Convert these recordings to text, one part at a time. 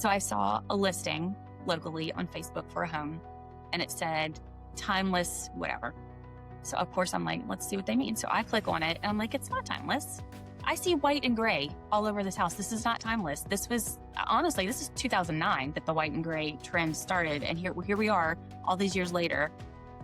So I saw a listing locally on Facebook for a home, and it said timeless, whatever. So of course I'm like, let's see what they mean. So I click on it and I'm like, it's not timeless. I see white and gray all over this house. This is not timeless. This is 2009 that the white and gray trend started. And here we are all these years later.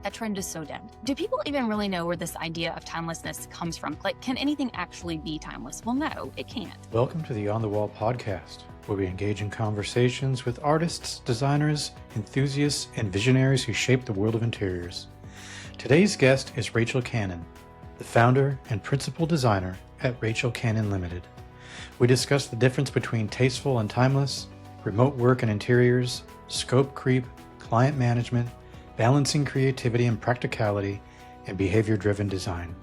That trend is so dead. Do people even really know where this idea of timelessness comes from? Like, can anything actually be timeless? Well, no, it can't. Welcome to the On the Wall podcast, where we engage in conversations with artists, designers, enthusiasts, and visionaries who shape the world of interiors. Today's guest is Rachel Cannon, the founder and principal designer at Rachel Cannon Limited. We discuss the difference between tasteful and timeless, remote work and interiors, scope creep, client management, balancing creativity and practicality, and behavior-driven design.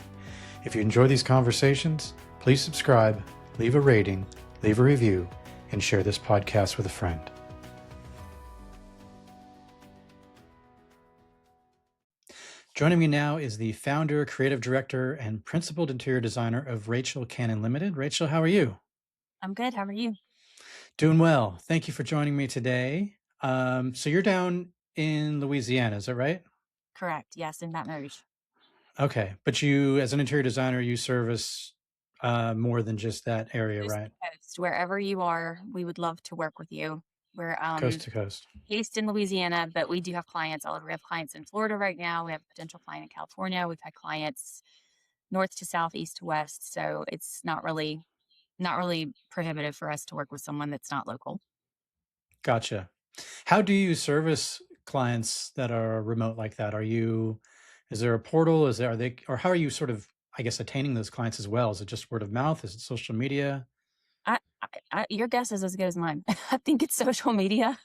If you enjoy these conversations, please subscribe, leave a rating, leave a review, and share this podcast with a friend. Joining me now is the founder, creative director, and principal interior designer of Rachel Cannon Limited. Rachel, how are you? I'm good. How are you? Doing well. Thank you for joining me today. So you're down in Louisiana, is that right? Correct. Yes, in Baton Rouge. Okay. But you, as an interior designer, you service more than just that area, Coast right? to coast. Wherever you are, we would love to work with you. We're Coast to coast. based in Louisiana, but we do have clients all over. We have clients in Florida right now. We have a potential client in California. We've had clients north to south, east to west. So it's not really prohibitive for us to work with someone that's not local. Gotcha. How do you service clients that are remote like that? Is there a portal? Or how are you sort of, I guess, attaining those clients as well? Is it just word of mouth? Is it social media? Your guess is as good as mine. I think it's social media.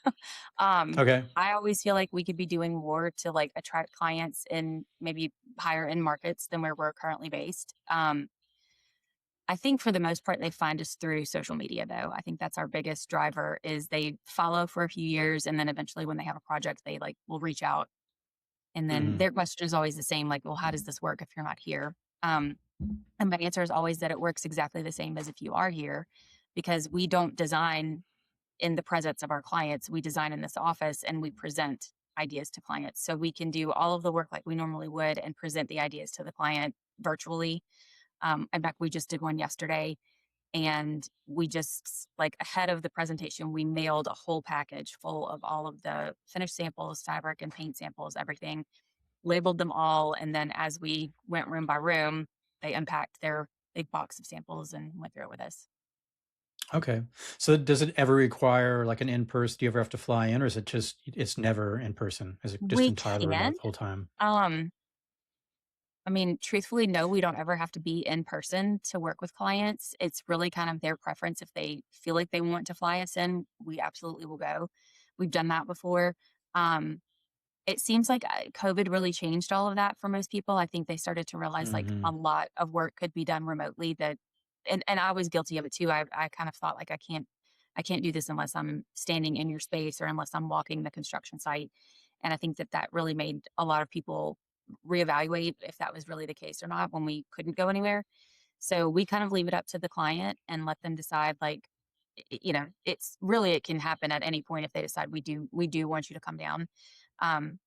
Okay. I always feel like we could be doing more to like attract clients in maybe higher end markets than where we're currently based. I think for the most part, they find us through social media, though. I think that's our biggest driver is they follow for a few years. And then eventually when they have a project, they like will reach out. And then their question is always the same, like, well, how does this work if you're not here? And my answer is always that it works exactly the same as if you are here, because we don't design in the presence of our clients. We design in this office and we present ideas to clients. So we can do all of the work like we normally would and present the ideas to the client virtually. In fact, we just did one yesterday, and we just, like, ahead of the presentation, we mailed a whole package full of all of the finished samples, fabric and paint samples, everything, labeled them all. And then as we went room by room, they unpacked their big box of samples and went through it with us. Okay. So does it ever require like an in-person? Do you ever have to fly in, or is it it's never in person? Is it just We entirely can. remote full time? I mean, truthfully, no, we don't ever have to be in person to work with clients. It's really kind of their preference. If they feel like they want to fly us in, we absolutely will go. We've done that before. Um, it seems like COVID really changed all of that for most people. I think they started to realize like a lot of work could be done remotely and I was guilty of it too. I kind of thought like I can't do this unless I'm standing in your space or unless I'm walking the construction site. And I think that really made a lot of people reevaluate if that was really the case or not when we couldn't go anywhere. So we kind of leave it up to the client and let them decide, like, it can happen at any point. If they decide we do want you to come down,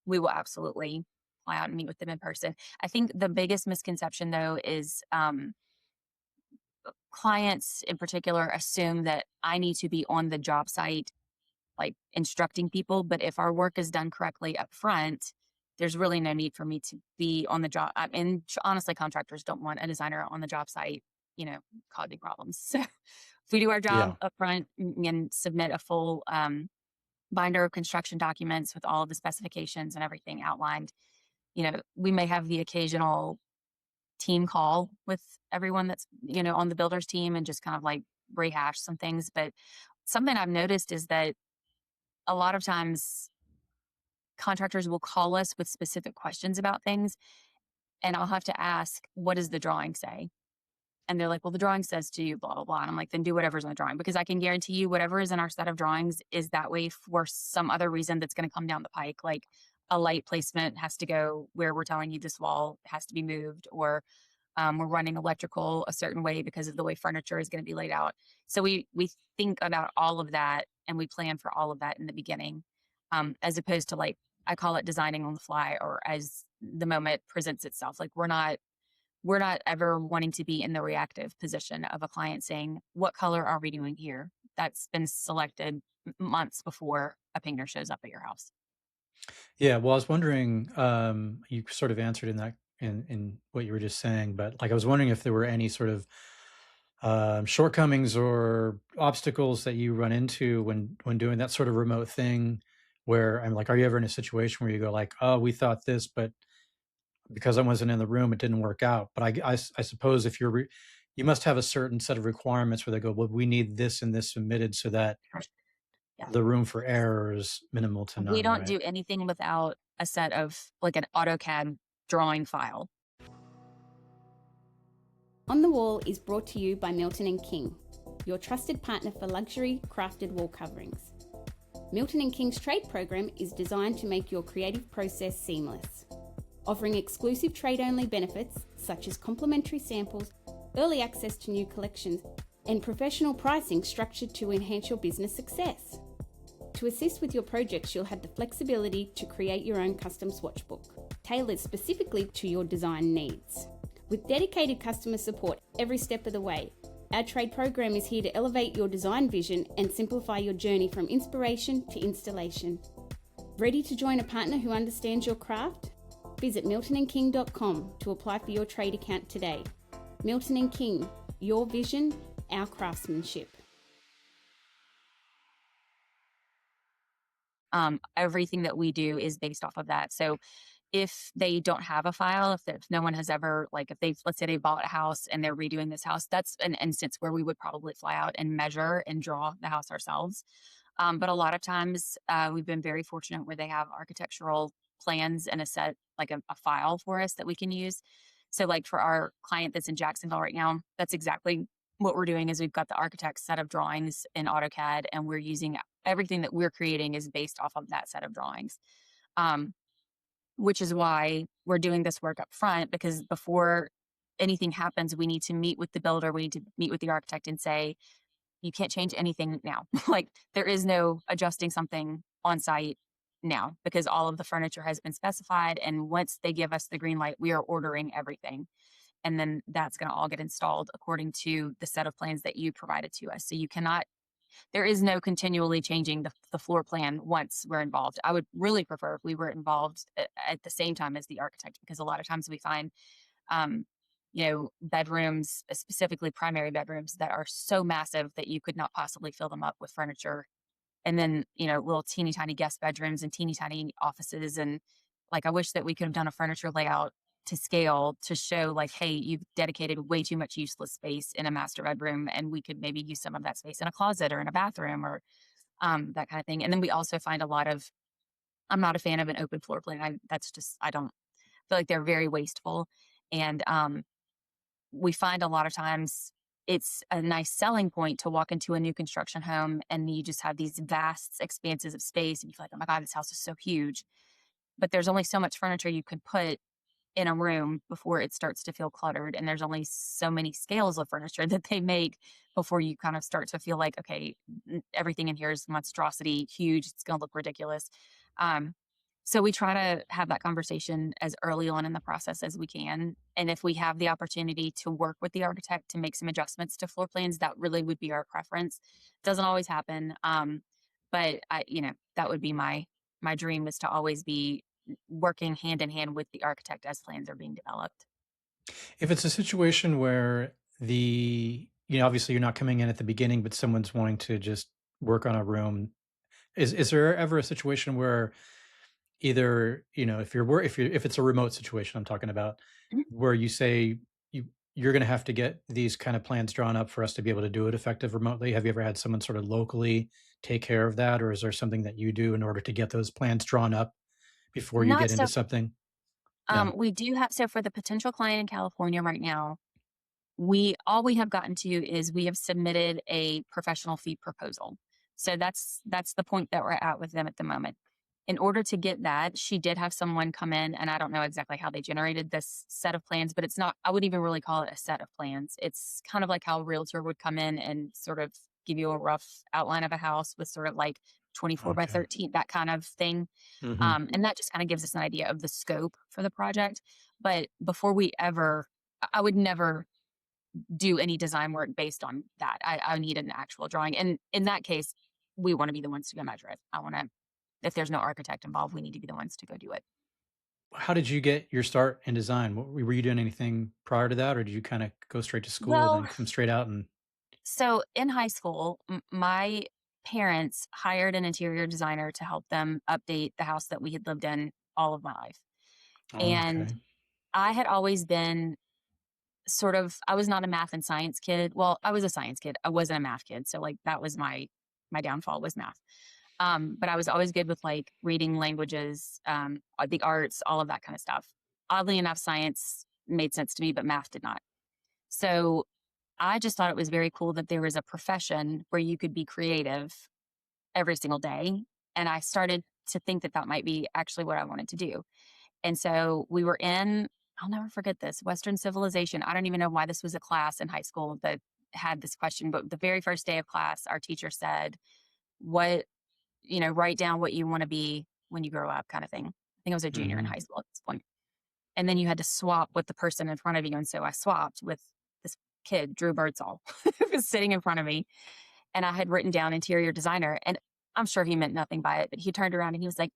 we will absolutely fly out and meet with them in person. I think the biggest misconception though is clients in particular assume that I need to be on the job site, like instructing people. But if our work is done correctly up front, there's really no need for me to be on the job. And honestly, contractors don't want a designer on the job site, causing problems. So if we do our job up front and submit a full binder of construction documents with all of the specifications and everything outlined, we may have the occasional team call with everyone that's, on the builder's team and just kind of like rehash some things. But something I've noticed is that a lot of times contractors will call us with specific questions about things, and I'll have to ask, what does the drawing say? And they're like, well, the drawing says to you, blah, blah, blah. And I'm like, then do whatever's in the drawing, because I can guarantee you whatever is in our set of drawings is that way for some other reason that's going to come down the pike. Like a light placement has to go where we're telling you this wall has to be moved, or We're running electrical a certain way because of the way furniture is going to be laid out. So we think about all of that and we plan for all of that in the beginning, as opposed to like I call it designing on the fly or as the moment presents itself. Like we're not ever wanting to be in the reactive position of a client saying, "What color are we doing here?" That's been selected months before a painter shows up at your house. Yeah, well, I was wondering, you sort of answered in that in what you were just saying, but like I was wondering if there were any sort of shortcomings or obstacles that you run into when doing that sort of remote thing, where I'm like, are you ever in a situation where you go like, oh, we thought this, but because I wasn't in the room, it didn't work out. But I suppose if you must have a certain set of requirements where they go, well, we need this and this submitted so that Yeah. the room for error is minimal to We none, don't right? do anything without a set of like an AutoCAD drawing file. On the Wall is brought to you by Milton and King, your trusted partner for luxury crafted wall coverings. Milton and King's trade program is designed to make your creative process seamless, offering exclusive trade-only benefits such as complimentary samples, early access to new collections, and professional pricing structured to enhance your business success. To assist with your projects, you'll have the flexibility to create your own custom swatchbook, tailored specifically to your design needs. With dedicated customer support every step of the way, our trade program is here to elevate your design vision and simplify your journey from inspiration to installation. Ready to join a partner who understands your craft? Visit miltonandking.com to apply for your trade account today. Milton and King, your vision, our craftsmanship. Everything that we do is based off of that. So if they don't have a file, if no one has ever, like if they've, let's say they bought a house and they're redoing this house, that's an instance where we would probably fly out and measure and draw the house ourselves. But a lot of times we've been very fortunate where they have architectural plans and a set, like a file for us that we can use. So like for our client that's in Jacksonville right now, that's exactly what we're doing is we've got the architect's set of drawings in AutoCAD and we're using everything that we're creating is based off of that set of drawings. Um, which is why we're doing this work up front because before anything happens, we need to meet with the builder, we need to meet with the architect and say, you can't change anything now. Like there is no adjusting something on site now because all of the furniture has been specified. And once they give us the green light, we are ordering everything. And then that's going to all get installed according to the set of plans that you provided to us. So you cannot there is no continually changing the floor plan once we're involved. I would really prefer if we were involved at the same time as the architect because a lot of times we find, um, bedrooms, specifically primary bedrooms, that are so massive that you could not possibly fill them up with furniture and then little teeny tiny guest bedrooms and teeny tiny offices and like I wish that we could have done a furniture layout to scale to show like hey you've dedicated way too much useless space in a master bedroom and we could maybe use some of that space in a closet or in a bathroom or that kind of thing and then we also find a lot of I'm not a fan of an open floor plan I don't feel like they're very wasteful and we find a lot of times it's a nice selling point to walk into a new construction home and you just have these vast expanses of space and you feel like, oh my God, this house is so huge. But there's only so much furniture you can put in a room before it starts to feel cluttered. And there's only so many scales of furniture that they make before you kind of start to feel like, okay, everything in here is monstrosity, huge. It's going to look ridiculous. Um, so we try to have that conversation as early on in the process as we can. And if we have the opportunity to work with the architect to make some adjustments to floor plans, that really would be our preference. Doesn't always happen. But that would be my dream is to always be working hand in hand with the architect as plans are being developed. If it's a situation where obviously you're not coming in at the beginning, but someone's wanting to just work on a room, is there ever a situation where either, if it's a remote situation I'm talking about, Mhm. where you say you're going to have to get these kind of plans drawn up for us to be able to do it effective remotely? Have you ever had someone sort of locally take care of that, or is there something that you do in order to get those plans drawn up before you Not get into so. something? Yeah. We do have so for the potential client in California right now, we have gotten to is we have submitted a professional fee proposal. So that's the point that we're at with them at the moment. in order to get that, she did have someone come in, and I don't know exactly how they generated this set of plans, but it's not, I wouldn't even really call it a set of plans. It's kind of like how a realtor would come in and sort of give you a rough outline of a house with sort of like 24 by Okay. 13, that kind of thing. Hmm. And that just kind of gives us an idea of the scope for the project. But before we ever, I would never do any design work based on that. I need an actual drawing. And in that case, we want to be the ones to go measure it. I want to, if there's no architect involved, we need to be the ones to go do it. How did you get your start in design? Were you doing anything prior to that, or did you kind of go straight to school, then Well, come straight out and? so in high school, my parents hired an interior designer to help them update the house that we had lived in all of my life. Oh, And okay. I had always been sort of, I was not a math and science kid. Well, I was a science kid. I wasn't a math kid. So like that was my downfall was math. But I was always good with like reading languages, the arts, all of that kind of stuff. Oddly enough, science made sense to me, but math did not. So I just thought it was very cool that there was a profession where you could be creative every single day. And I started to think that that might be actually what I wanted to do. And so we were in, I'll never forget this, Western civilization. I don't even know why this was a class in high school that had this question, but the very first day of class, our teacher said, what, write down what you want to be when you grow up, kind of thing. I think I was a junior in Hmm. high school at this point. And then you had to swap with the person in front of you. And so I swapped with this kid, Drew Birdsall, who was sitting in front of me. And I had written down interior designer. And I'm sure he meant nothing by it, but he turned around and he was like,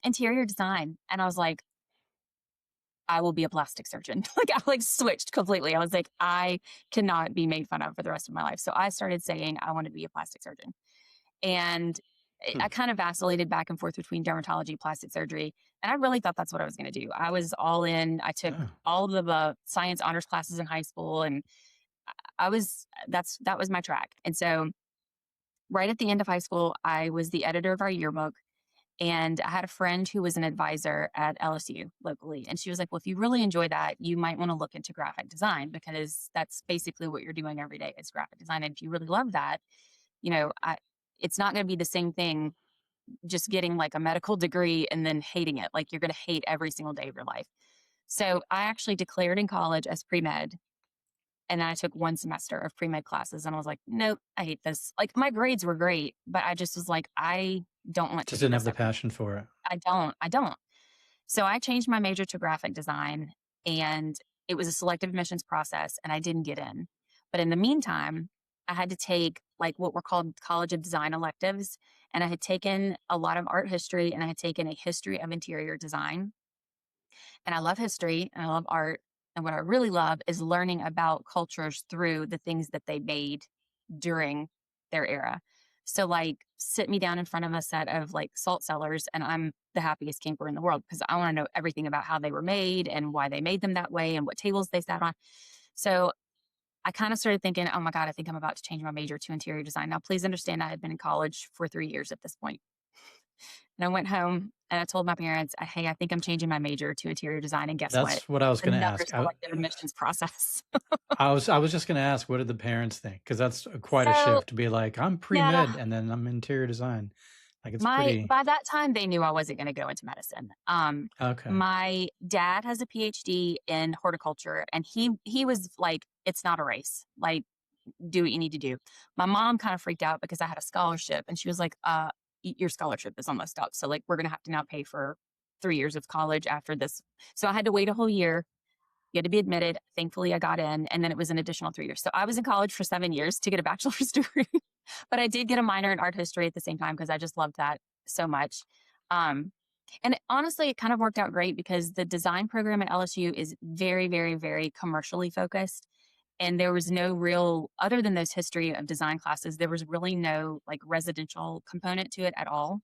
interior design. And I was like, I will be a plastic surgeon. Like I like switched completely. I was like, I cannot be made fun of for the rest of my life. So I started saying I wanted to be a plastic surgeon. And I kind of vacillated back and forth between dermatology, plastic surgery. And I really thought that's what I was going to do. I was all in. I took Oh. all of the science honors classes in high school and that was my track. And so right at the end of high school, I was the editor of our yearbook. And I had a friend who was an advisor at LSU locally. And she was like, well, if you really enjoy that, you might want to look into graphic design because that's basically what you're doing every day is graphic design. And if you really love that, it's not going to be the same thing just getting like a medical degree and then hating it. Like you're going to hate every single day of your life. So I actually declared in college as pre-med. And then I took one semester of pre-med classes and I was like, nope, I hate this. Like my grades were great, but I just was like, I don't want to Just do didn't have this the every day. passion for it. I don't. So I changed my major to graphic design and it was a selective admissions process and I didn't get in. But in the meantime, I had to take like what were called College of Design electives. And I had taken a lot of art history and I had taken a history of interior design. And I love history and I love art. And what I really love is learning about cultures through the things that they made during their era. So, like, sit me down in front of a set of like salt cellars, and I'm the happiest camper in the world because I want to know everything about how they were made and why they made them that way and what tables they sat on. So, I kind of started thinking, oh my God, I think I'm about to change my major to interior design. Now, please understand, I had been in college for 3 years at this point. And I went home and I told my parents, hey, I think I'm changing my major to interior design. And guess what? That's what I was going to Another ask. selective admissions process. I was just going to ask, what did the parents think? Because that's quite a So, shift to be like, I'm yeah, pre-med and then I'm interior design. Like it's my pretty by that time they knew I wasn't going to go into medicine. okay. My dad has a PhD in horticulture, and he was like, "It's not a race. Like, do what you need to do." My mom kind of freaked out because I had a scholarship, and she was like, Your scholarship is almost up, so like we're gonna have to now pay for 3 years of college after this." So I had to wait a whole year. You had to be admitted. Thankfully, I got in, and then it was an additional 3 years. So I was in college for 7 years to get a bachelor's degree, but I did get a minor in art history at the same time because I just loved that so much. Um, honestly, it kind of worked out great because the design program at LSU is very, very, very commercially focused. And there was no real, other than those history of design classes, there was really no like residential component to it at all.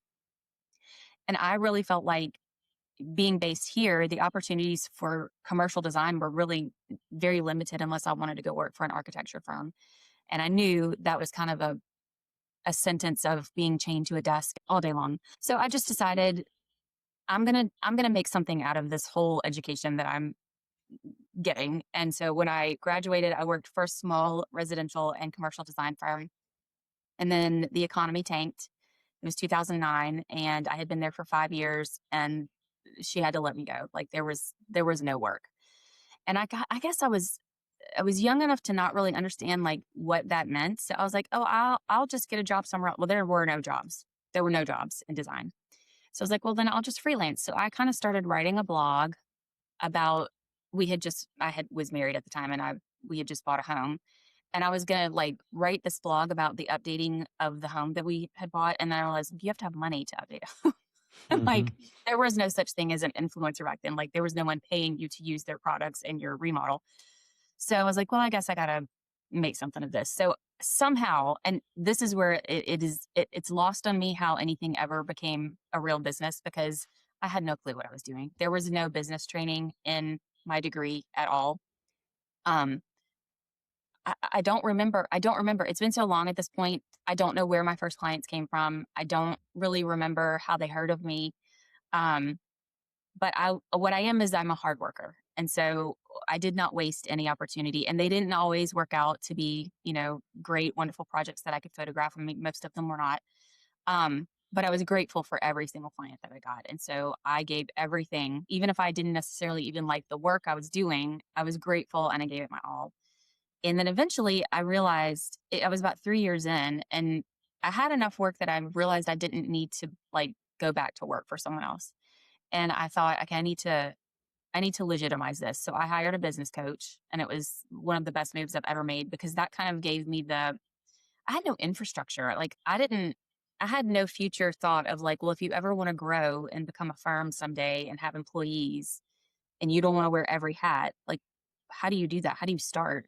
And I really felt like being based here, the opportunities for commercial design were really very limited unless I wanted to go work for an architecture firm. And I knew that was kind of a sentence of being chained to a desk all day long. So I just decided I'm gonna make something out of this whole education that I'm getting. And so when I graduated, I worked for a small residential and commercial design firm. And then the economy tanked It was 2009, and I had been there for 5 years, and she had to let me go. Like there was no work, and I guess I was young enough to not really understand like what that meant. So I was like, oh, I'll just get a job somewhere else. Well, there were no jobs. There were no jobs in design. So I was like, well, then I'll just freelance. So I kind of started writing a blog about I had was married at the time, and I we had just bought a home, and I was gonna like write this blog about the updating of the home that we had bought, and then I realized you have to have money to update a home. Hmm. Like there was no such thing as an influencer back then. Like there was no one paying you to use their products in your remodel. So I was like, well, I guess I gotta make something of this. So somehow, and this is where it's lost on me how anything ever became a real business because I had no clue what I was doing. There was no business training in my degree at all. Um, I don't remember. I don't remember. It's been so long at this point. I don't know where my first clients came from. I don't really remember how they heard of me. Um, but what I am is I'm a hard worker. And so I did not waste any opportunity. And they didn't always work out to be, great, wonderful projects that I could photograph. I mean, most of them were not. But I was grateful for every single client that I got. And so I gave everything, even if I didn't necessarily even like the work I was doing, I was grateful and I gave it my all. And then eventually I realized I was about 3 years in, and I had enough work that I realized I didn't need to like go back to work for someone else. And I thought, okay, I need to legitimize this. So I hired a business coach, and it was one of the best moves I've ever made because that kind of gave me I had no infrastructure. Like I had no future thought of like, well, if you ever want to grow and become a firm someday and have employees and you don't want to wear every hat, like how do you do that? How do you start?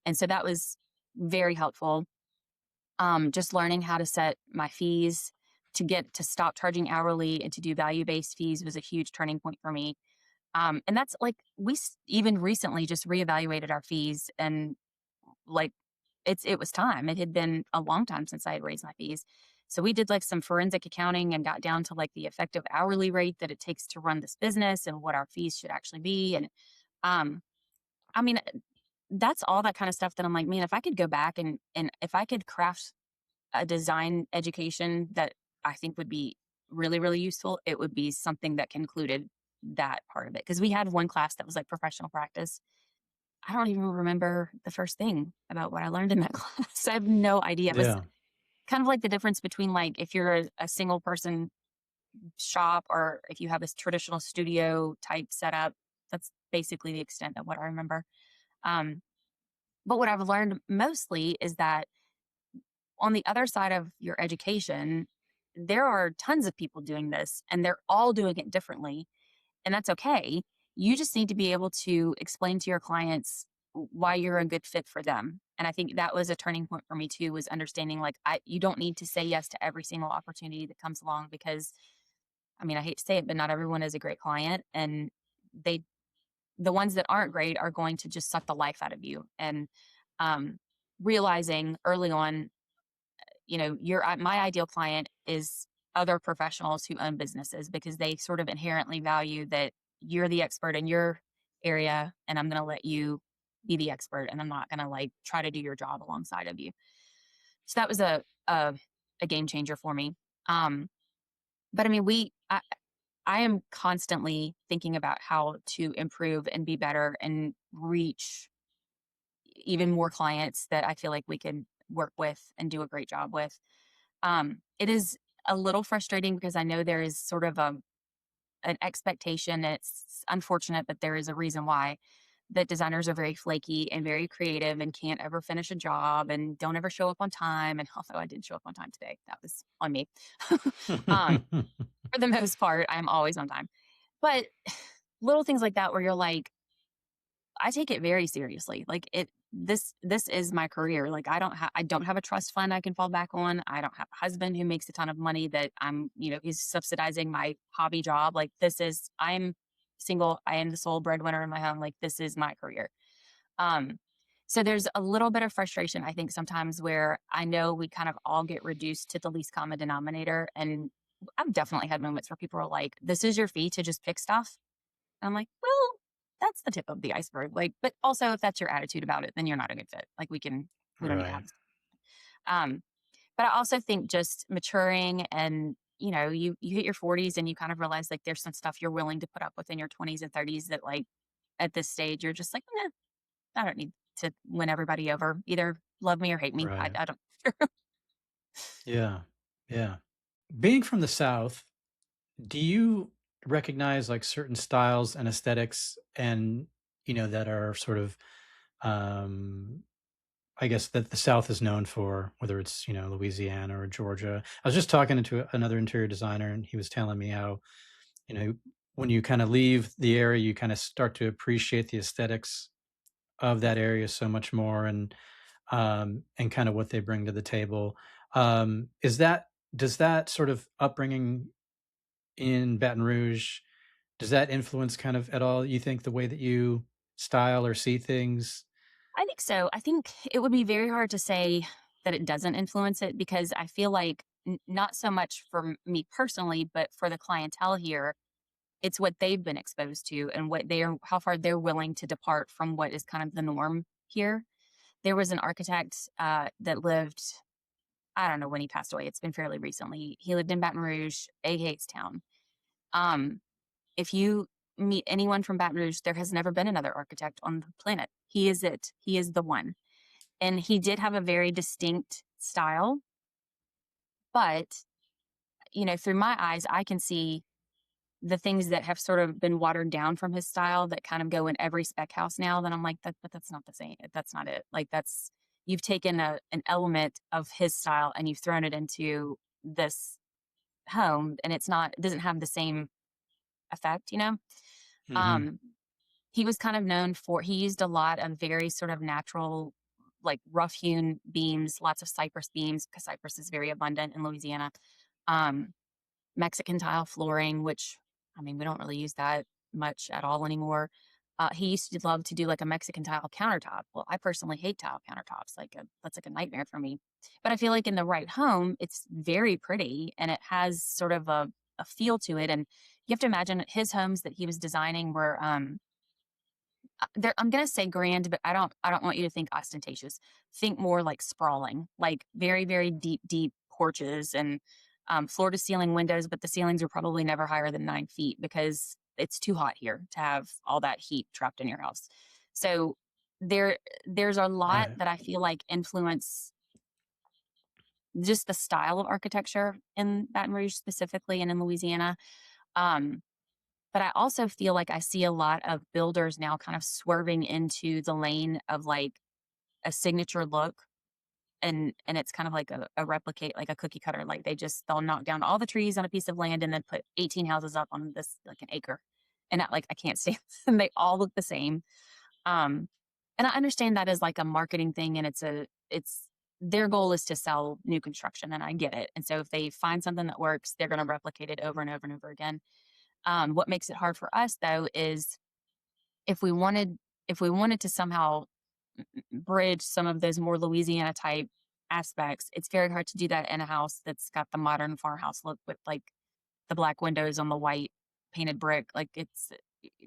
And so that was very helpful. Just learning how to set my fees to stop charging hourly and to do value-based fees was a huge turning point for me. And that's like even recently just reevaluated our fees, and like it was time. It had been a long time since I had raised my fees. So we did like some forensic accounting and got down to like the effective hourly rate that it takes to run this business and what our fees should actually be. And um, I mean, that's all that kind of stuff that I'm like, man, if I could go back and if I could craft a design education that I think would be really, really useful, it would be something that concluded that part of it. Because we had one class that was like professional practice. I don't even remember the first thing about what I learned in that class. I have no idea. It was Yeah. kind of like the difference between like if you're a single person shop or if you have this traditional studio type setup. That's basically the extent of what I remember. Um, but what I've learned mostly is that on the other side of your education, there are tons of people doing this and they're all doing it differently. And that's okay. You just need to be able to explain to your clients why you're a good fit for them. And I think that was a turning point for me too, was understanding like you don't need to say yes to every single opportunity that comes along because I mean, I hate to say it, but not everyone is a great client, and they the ones that aren't great are going to just suck the life out of you. And um realizing early on, my ideal client is other professionals who own businesses because they sort of inherently value that you're the expert in your area and I'm going to let you be the expert and I'm not going to like try to do your job alongside of you. So that was a game changer for me. Um, but I mean, I am constantly thinking about how to improve and be better and reach even more clients that I feel like we could work with and do a great job with. It is a little frustrating because I know there is sort of an expectation. It's unfortunate, but there is a reason why that designers are very flaky and very creative and can't ever finish a job and don't ever show up on time. And although I did show up on time today, that was on me. um, for the most part, I'm always on time. But little things like that where you're like, I take it very seriously. Like this is my career. Like I don't have a trust fund I can fall back on. I don't have a husband who makes a ton of money that he's subsidizing my hobby job. Like I'm single. I am the sole breadwinner in my home. Like this is my career. Um so there's a little bit of frustration I think sometimes where I know we kind of all get reduced to the least common denominator, and I've definitely had moments where people are like, "This is your fee to just pick stuff." I'm like, well, that's the tip of the iceberg. Like, but also if that's your attitude about it, then you're not a good fit. Like we don't need to have Right. this. Um, But I also think just maturing and, you hit your 40s and you kind of realize like there's some stuff you're willing to put up with in your 20s and 30s that like at this stage you're just like, "Nah, I don't need to win everybody over. Either love me or hate me. I, Right. I don't." Yeah. Yeah. Being from the South, do you recognize like certain styles and aesthetics and, that are sort of, um, I guess that the South is known for, whether it's, Louisiana or Georgia. I was just talking to another interior designer and he was telling me how, you know, when you kind of leave the area, you kind of start to appreciate the aesthetics of that area so much more and kind of what they bring to the table. Does that sort of upbringing in Baton Rouge, does that influence kind of at all, you think, the way that you style or see things? I think so. I think it would be very hard to say that it doesn't influence it because I feel like not so much for me personally, but for the clientele here, it's what they've been exposed to and how far they're willing to depart from what is kind of the norm here. There was an architect that lived, I don't know when he passed away. It's been fairly recently. He lived in Baton Rouge, a Hates town. Um, if you meet anyone from Baton Rouge, there has never been another architect on the planet. He is it. He is the one. And he did have a very distinct style, but through my eyes, I can see the things that have sort of been watered down from his style that kind of go in every spec house now. Then I'm like, but that's not the same. That's not it. Like you've taken an element of his style and you've thrown it into this home, and it doesn't have the same effect. Hmm. Um, he was kind of known for he used a lot of very sort of natural, like rough hewn beams, lots of cypress beams because cypress is very abundant in Louisiana. Um, Mexican tile flooring, which I mean we don't really use that much at all anymore. He used to love to do like a Mexican tile countertop. Well, I personally hate tile countertops. That's like a nightmare for me. But I feel like in the right home, it's very pretty and it has sort of a feel to it. And you have to imagine his homes that he was designing were I'm gonna say grand, but I don't want you to think ostentatious. Think more like sprawling, like very, very deep, deep porches and floor to ceiling windows, but the ceilings are probably never higher than 9 feet because it's too hot here to have all that heat trapped in your house. So there there's a lot Right. that I feel like influence just the style of architecture in Baton Rouge specifically and in Louisiana. Um, but I also feel like I see a lot of builders now kind of swerving into the lane of like a signature look, and it's kind of like a replicate, like a cookie cutter. Like they'll knock down all the trees on a piece of land and then put 18 houses up on this like an acre. And I can't stand and they all look the same. Um and I understand that as like a marketing thing and it's their goal is to sell new construction and I get it. And so if they find something that works, they're going to replicate it over and over and over again. What makes it hard for us though is if we wanted if we wanted to somehow bridge some of those more Louisiana type aspects, it's very hard to do that in a house that's got the modern farmhouse look with like the black windows on the white painted brick. Like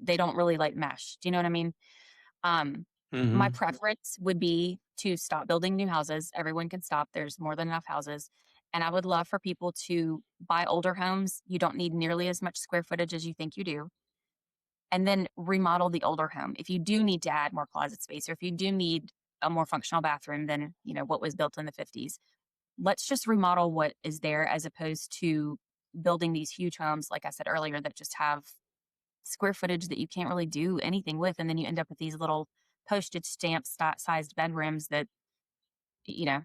they don't really like mesh. Do you know what I mean? Um, my Hmm. preference would be to stop building new houses. Everyone can stop. There's more than enough houses. And I would love for people to buy older homes. You don't need nearly as much square footage as you think you do. And then remodel the older home. If you do need to add more closet space or if you do need a more functional bathroom than, what was built in the 50s, let's just remodel what is there as opposed to building these huge homes, like I said earlier, that just have square footage that you can't really do anything with. And then you end up with these little postage stamp sized bedrooms that, you know,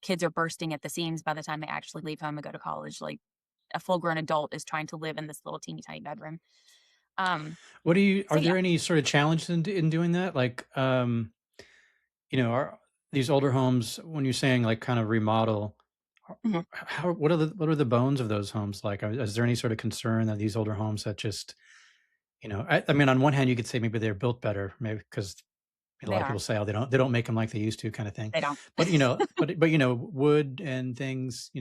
kids are bursting at the seams by the time they actually leave home and go to college. Like a full grown adult is trying to live in this little teeny tiny bedroom. Um, Are so yeah. there any sort of challenges in doing that? Like, are these older homes, when you're saying like kind of remodel, Mhm. what are the bones of those homes like? Is there any sort of concern that these older homes that just, I mean, on one hand, you could say maybe they're built better, maybe because a They lot of people are. say, oh, they don't make them like they used to, kind of thing. They don't. But wood and things,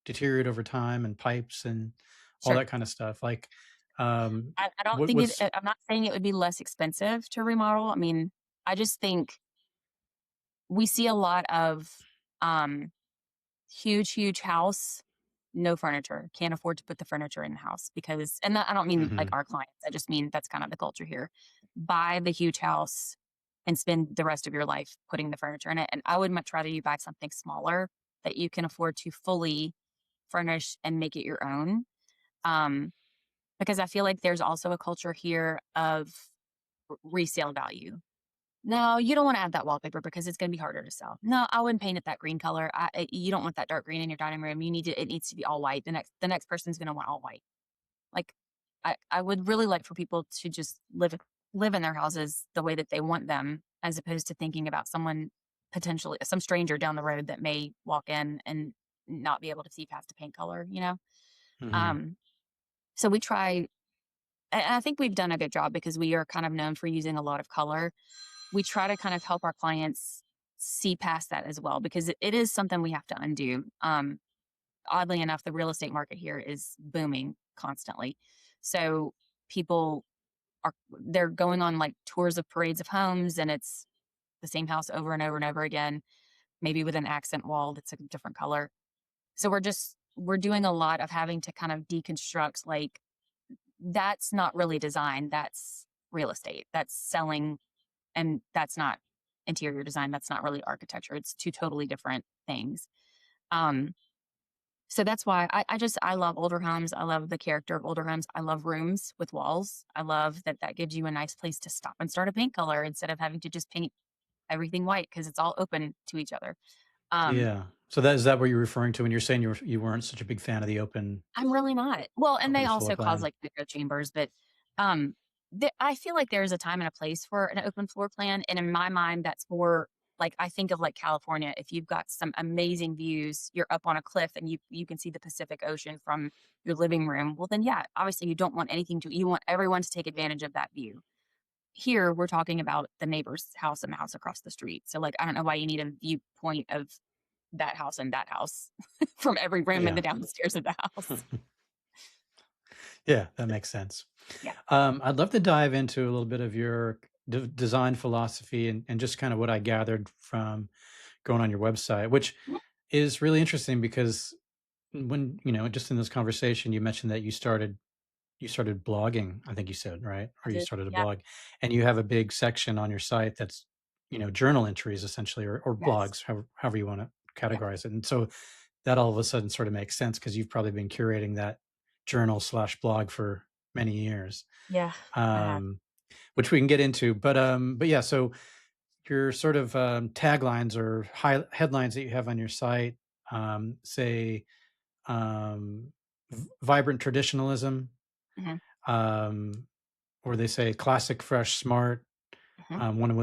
deteriorate over time, and pipes and all Sure. that kind of stuff. Like, um, I don't what think what's I'm not saying it would be less expensive to remodel. I mean, I just think we see a lot of, um huge house, no furniture. Can't afford to put the furniture in the house because, and I don't mean like Hmm. our clients. I just mean that's kind of the culture here. Buy the huge house and spend the rest of your life putting the furniture in it. And I would much rather you buy something smaller that you can afford to fully furnish and make it your own. Um, because I feel like there's also a culture here of resale value. No, you don't want to add that wallpaper because it's going to be harder to sell. No, I wouldn't paint it that green color. You don't want that dark green in your dining room. It needs to be all white. The next person's going to want all white. Like, I would really like for people to just live in their houses the way that they want them, as opposed to thinking about someone potentially some stranger down the road that may walk in and not be able to see past a paint color. Hmm. Um, so we try, and I think we've done a good job because we are kind of known for using a lot of color. We try to kind of help our clients see past that as well because it is something we have to undo. Oddly enough, the real estate market here is booming constantly. So people they're going on like tours of parades of homes, and it's the same house over and over and over again, maybe with an accent wall that's a different color. So we're doing a lot of having to kind of deconstruct, like, that's not really design, that's real estate. That's selling, and that's not interior design, that's not really architecture. It's two totally different things. Um, so that's why I love older homes. I love the character of older homes. I love rooms with walls. I love that that gives you a nice place to stop and start a paint color instead of having to just paint everything white because it's all open to each other. Um, Yeah. So that is that what you're referring to when you're saying you weren't such a big fan of the I'm really not. Well, and they open floor also cause plan? like echo chambers, but um, I feel like there's a time and a place for an open floor plan, and in my mind, that's more like I think of like California. If you've got some amazing views, you're up on a cliff and you can see the Pacific Ocean from your living room. Well, then yeah, obviously you don't want anything to. You want everyone to take advantage of that view. Here, we're talking about the neighbor's house and the house across the street. So, like, I don't know why you need a viewpoint of that house and that house from every room in Yeah. the downstairs of the house. Yeah, that makes sense. Yeah. I'd love to dive into a little bit of your design philosophy and just kind of what I gathered from going on your website, which is really interesting because when, just in this conversation, you mentioned that you started blogging, I think you said, right? I Or you did. started a Yeah. blog, and you have a big section on your site that's, journal entries essentially, or Yes. blogs, however you want to Yeah. categorize it. And so that all of a sudden sort of makes sense because you've probably been curating that journal slash blog for many years, Yeah. I have. um, which we can get into. But yeah, so your sort of taglines or headlines that you have on your site say vibrant traditionalism, Mhm. um, or they say classic, fresh, smart. Mhm. One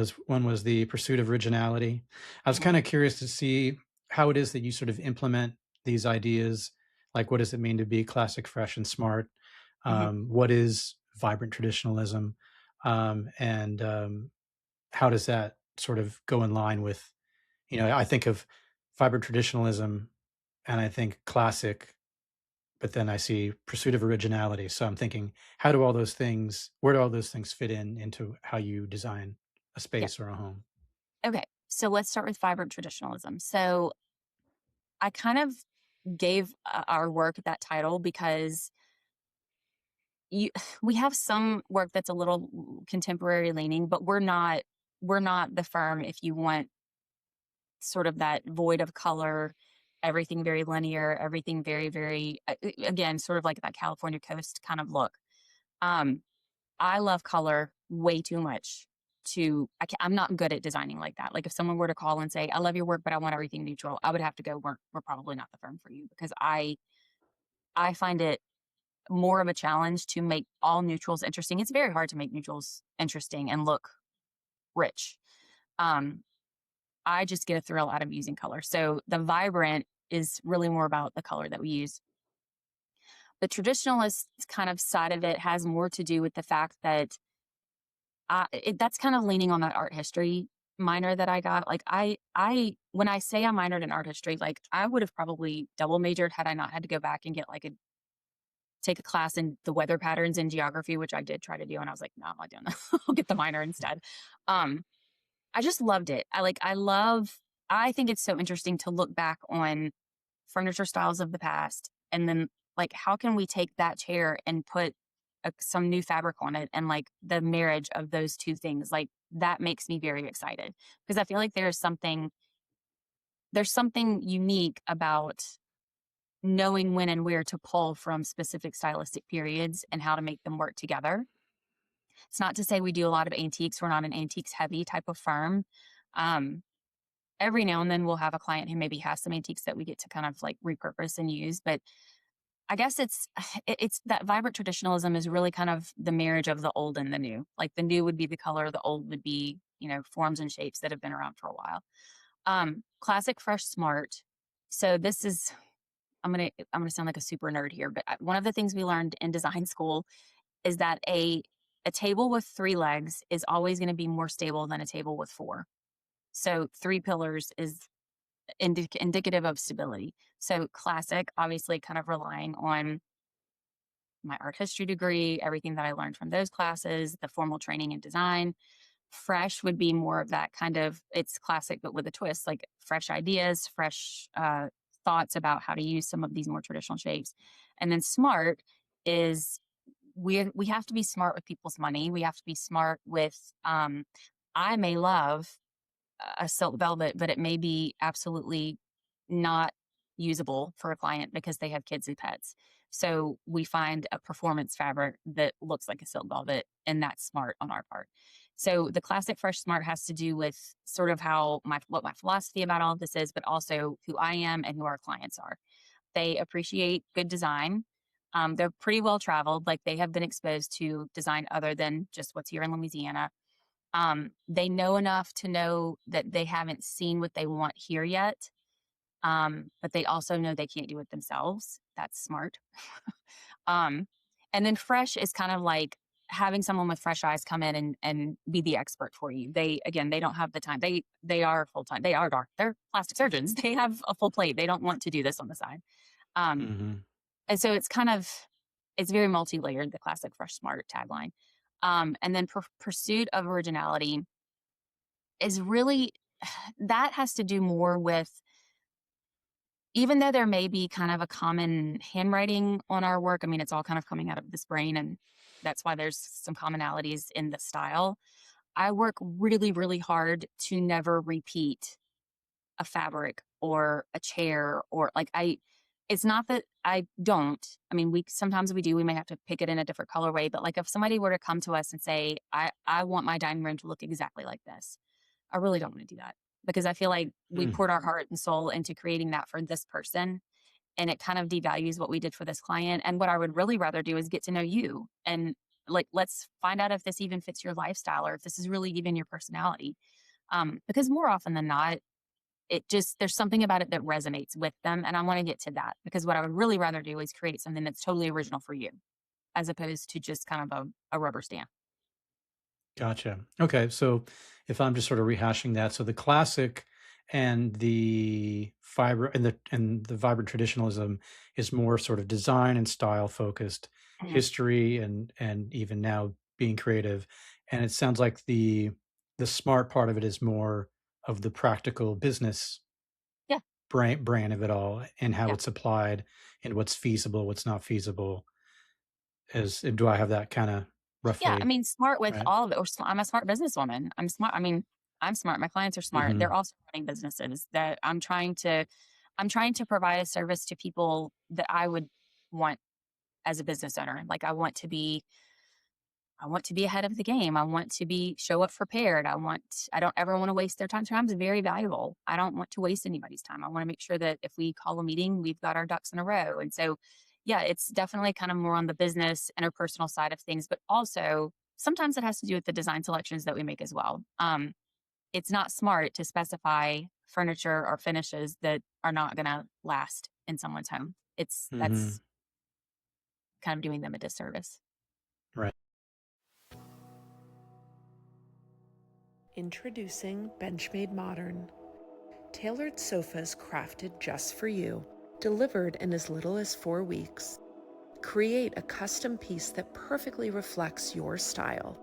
was the pursuit of originality. I was Mhm. kind of curious to see how it is that you sort of implement these ideas. Like, what does it mean to be classic, fresh, and smart? Mhm. What is vibrant traditionalism? And how does that sort of go in line with, I think of vibrant traditionalism and I think classic, but then I see pursuit of originality. So I'm thinking, where do all those things fit into how you design a Yeah. space or a home? Okay. So let's start with vibrant traditionalism. So I kind of gave our work that title because you we have some work that's a little contemporary leaning, but we're not the firm if you want sort of that void of color, everything very linear, everything very again, sort of like that California coast kind of look. Um, I love color way too much I'm not good at designing like that. Like if someone were to call and say, "I love your work, but I want everything neutral," I would have to go, "We're probably not the firm for you," because I find it more of a challenge to make all neutrals interesting. It's very hard to make neutrals interesting and look rich. Um, I just get a thrill out of using color. So the vibrant is really more about the color that we use. The traditionalist kind of side of it has more to do with the fact that that's kind of leaning on that art history minor that I got. Like when I say I minored in art history, like I would have probably double majored had I not had to go back and take a class in the weather patterns in geography, which I did try to do. And I was like, no, I'm not doing that. I'll get the minor instead. Um, I just loved it. I think it's so interesting to look back on furniture styles of the past, and then like how can we take that chair and put some new fabric on it, and like the marriage of those two things, like that makes me very excited because I feel like there's something unique about knowing when and where to pull from specific stylistic periods and how to make them work together. It's not to say we do a lot of antiques. We're not an antiques heavy type of firm. Um, every now and then we'll have a client who maybe has some antiques that we get to kind of like repurpose and use. But I guess it's that vibrant traditionalism is really kind of the marriage of the old and the new. Like the new would be the color, the old would be, forms and shapes that have been around for a while. Classic, fresh, smart. So this is I'm gonna sound like a super nerd here, but one of the things we learned in design school is that a table with 3 legs is always going to be more stable than a table with 4. So 3 pillars is indicative of stability. So classic, obviously, kind of relying on my art history degree, everything that I learned from those classes, the formal training in design. Fresh would be more of that kind of, it's classic, but with a twist, like fresh ideas, fresh thoughts about how to use some of these more traditional shapes. And then smart is we have to be smart with people's money. We have to be smart with, I may love a silk velvet, but it may be absolutely not usable for a client because they have kids and pets. So we find a performance fabric that looks like a silk velvet, and that's smart on our part. So the classic fresh smart has to do with sort of what my philosophy about all of this is, but also who I am and who our clients are. They appreciate good design. They're pretty well traveled, like they have been exposed to design other than just what's here in Louisiana. They know enough to know that they haven't seen what they want here yet. But they also know they can't do it themselves. That's smart. um, and then fresh is kind of like having someone with fresh eyes come in and be the expert for you. They don't have the time. They are full time. They're plastic surgeons. They have a full plate. They don't want to do this on the side. Um, Mm-hmm. and so it's very multi-layered, the classic fresh smart tagline. And then pursuit of originality is really, that has to do more with, even though there may be kind of a common handwriting on our work, I mean, it's all kind of coming out of this brain, and that's why there's some commonalities in the style. I work really, really hard to never repeat a fabric or a chair, or like it's not that I don't. I mean, sometimes we do, we may have to pick it in a different colorway, but like if somebody were to come to us and say, I want my dining room to look exactly like this, I really don't want to do that because I feel like we poured our heart and soul into creating that for this person. And it kind of devalues what we did for this client. And what I would really rather do is get to know you and like, let's find out if this even fits your lifestyle or if this is really even your personality. Because more often than not, there's something about it that resonates with them. And I want to get to that because what I would really rather do is create something that's totally original for you as opposed to just kind of a rubber stamp. Gotcha. Okay, so if I'm just sort of rehashing that, so the classic and the the vibrant traditionalism is more sort of design and style focused, Mhm. history and even now being creative. And it sounds like the smart part of it is more of the practical business Yeah. brain of it all and how Yeah. it's applied and what's feasible, what's not feasible. Do I have that kind of Yeah, I roughly mean, smart with right? all of it. I'm a smart businesswoman. I'm smart. I mean, I'm smart. My clients are smart. They're Mm-hmm. also running businesses that I'm trying to provide a service to people that I would want as a business owner. Like I want to be ahead of the game. I want to show up prepared. I don't ever want to waste their time. Time is very valuable. I don't want to waste anybody's time. I want to make sure that if we call a meeting, we've got our ducks in a row. And so, yeah, it's definitely kind of more on the business interpersonal side of things, but also sometimes it has to do with the design selections that we make as well. It's not smart to specify furniture or finishes that are not going to last in someone's home. Mm-hmm. That's kind of doing them a disservice. Right. Introducing Benchmade Modern. Tailored sofas crafted just for you, delivered in as little as 4 weeks. Create a custom piece that perfectly reflects your style.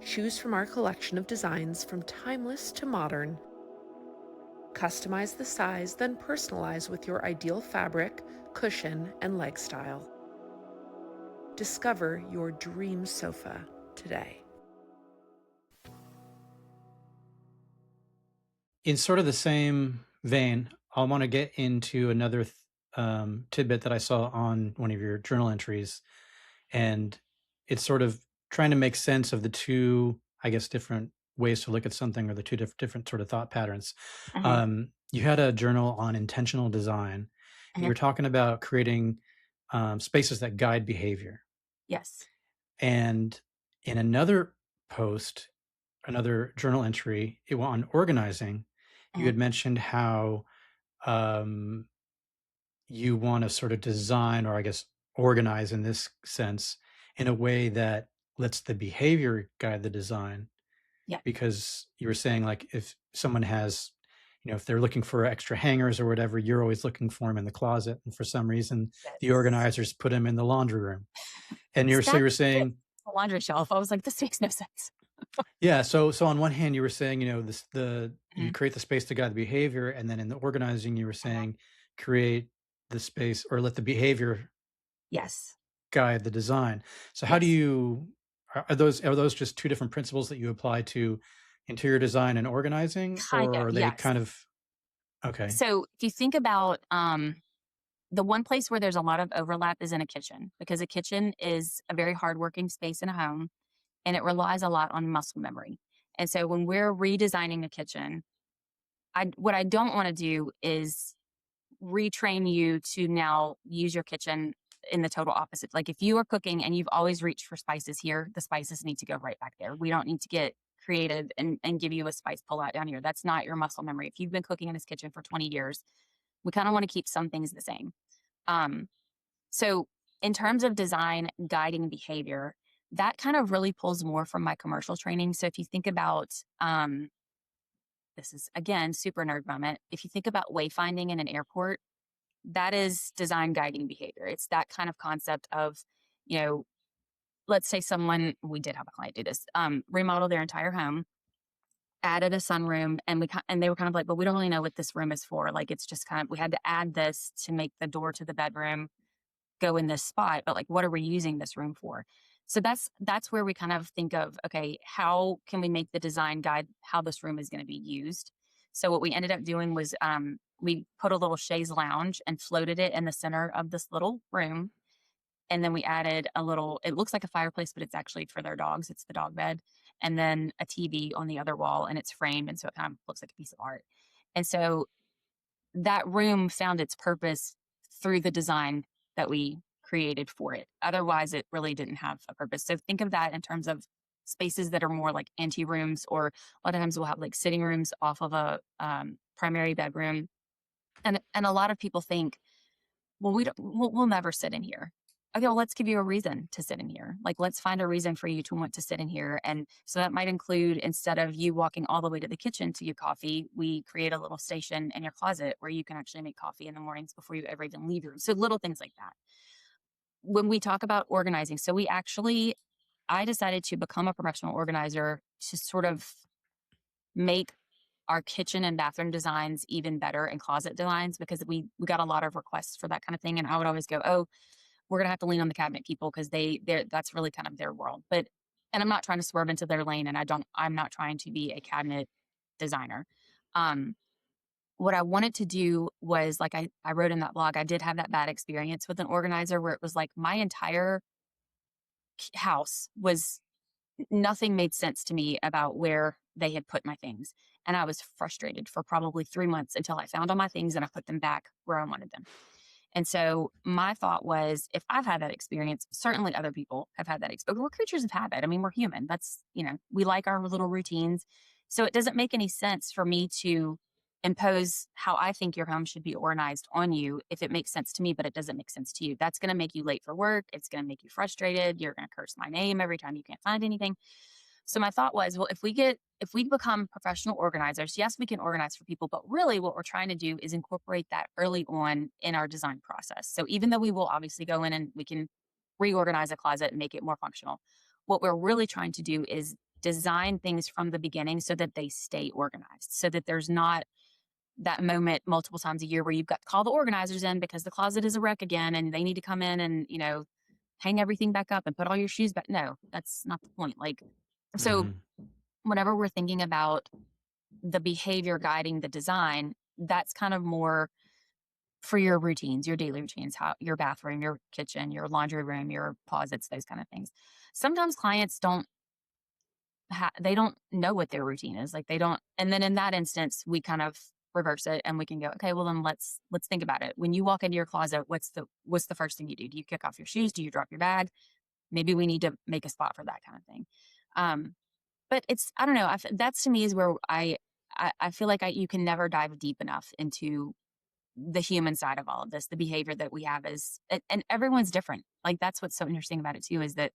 Choose from our collection of designs from timeless to modern. Customize the size, then personalize with your ideal fabric, cushion, and leg style. Discover your dream sofa today. In sort of the same vein, I want to get into another tidbit that I saw on one of your journal entries, and it's sort of trying to make sense of the two, I guess, different ways to look at something, or the two different sort of thought patterns. Uh-huh. You had a journal on intentional design. And you Uh-huh. were talking about creating spaces that guide behavior. Yes. And in another post, another journal entry, on organizing, you Uh-huh. had mentioned how you want to sort of design, or I guess organize in this sense, in a way that lets the behavior guide the design. Yeah. Because you were saying, like, if someone has, if they're looking for extra hangers or whatever, you're always looking for them in the closet. And for some reason, the Yes. organizers put them in the laundry room. And Stop you were it. saying, The laundry shelf. I was like, this makes no sense. yeah. So on one hand, you were saying, you Mhm. create the space to guide the behavior. And then in the organizing, you were Uh-huh. saying, create the space, or let the behavior Yes. guide the design. So how do Yes. you, are those just two different principles that you apply to interior design and organizing, Kind or of. are they Yes. kind of okay? So if you think about the one place where there's a lot of overlap is in a kitchen, because a kitchen is a very hardworking space in a home, and it relies a lot on muscle memory. And so when we're redesigning a kitchen, what I don't want to do is retrain you to now use your kitchen in the total opposite. Like if you are cooking and you've always reached for spices here, the spices need to go right back there. We don't need to get creative and give you a spice pull out down here. That's not your muscle memory. If you've been cooking in this kitchen for 20 years, we kind of want to keep some things the same. Um, so in terms of design guiding behavior, that kind of really pulls more from my commercial training. So if you think about this is again super nerd moment. If you think about wayfinding in an airport, that is design guiding behavior. It's that kind of concept of, you know, let's say someone, we did have a client do this, remodel their entire home, added a sunroom, and and they were kind of like, but we don't really know what this room is for. Like, it's just kind of, we had to add this to make the door to the bedroom go in this spot, but like, what are we using this room for? So that's where we kind of think of, okay, how can we make the design guide how this room is going to be used? So what we ended up doing was we put a little chaise lounge and floated it in the center of this little room. And then we added a little, it looks like a fireplace, but it's actually for their dogs. It's the dog bed. And then a TV on the other wall, and it's framed. And so it kind of looks like a piece of art. And so that room found its purpose through the design that we created for it. Otherwise, it really didn't have a purpose. So think of that in terms of spaces that are more like ante rooms, or a lot of times we'll have like sitting rooms off of a primary bedroom. And a lot of people think, well, we'll never sit in here. Okay, well, let's give you a reason to sit in here. Like, let's find a reason for you to want to sit in here. And so that might include, instead of you walking all the way to the kitchen to get coffee, we create a little station in your closet where you can actually make coffee in the mornings before you ever even leave your room. So little things like that. When we talk about organizing, so I decided to become a professional organizer to sort of make our kitchen and bathroom designs even better, and closet designs, because we got a lot of requests for that kind of thing. And I would always go, oh, we're gonna have to lean on the cabinet people because they're that's really kind of their world. But and I'm not trying to swerve into their lane, and I'm not trying to be a cabinet designer. Um, what I wanted to do was, like I wrote in that blog, I did have that bad experience with an organizer where it was like my entire house was, nothing made sense to me about where they had put my things. And I was frustrated for probably 3 months until I found all my things and I put them back where I wanted them. And so my thought was, if I've had that experience, certainly other people have had that experience. We're creatures of habit. I mean, we're human. We like our little routines. So it doesn't make any sense for me to impose how I think your home should be organized on you if it makes sense to me, but it doesn't make sense to you. That's going to make you late for work. It's going to make you frustrated. You're going to curse my name every time you can't find anything. So my thought was, well, if we become professional organizers, yes, we can organize for people, but really what we're trying to do is incorporate that early on in our design process. So even though we will obviously go in and we can reorganize a closet and make it more functional, what we're really trying to do is design things from the beginning so that they stay organized, so that there's not that moment multiple times a year where you've got to call the organizers in because the closet is a wreck again and they need to come in and, hang everything back up and put all your shoes back. No, that's not the point. Like, so Hmm. whenever we're thinking about the behavior guiding the design, that's kind of more for your routines, your daily routines, how your bathroom, your kitchen, your laundry room, your closets, those kind of things. Sometimes clients they don't know what their routine is. Like they don't, and then in that instance, we kind of reverse it and we can go, okay, well then let's think about it. When you walk into your closet, what's the first thing you do? Do you kick off your shoes? Do you drop your bag? Maybe we need to make a spot for that kind of thing. Um, but I don't know. That's to me is where I feel like you can never dive deep enough into the human side of all of this. The behavior that we have and everyone's different. Like that's what's so interesting about it too, is that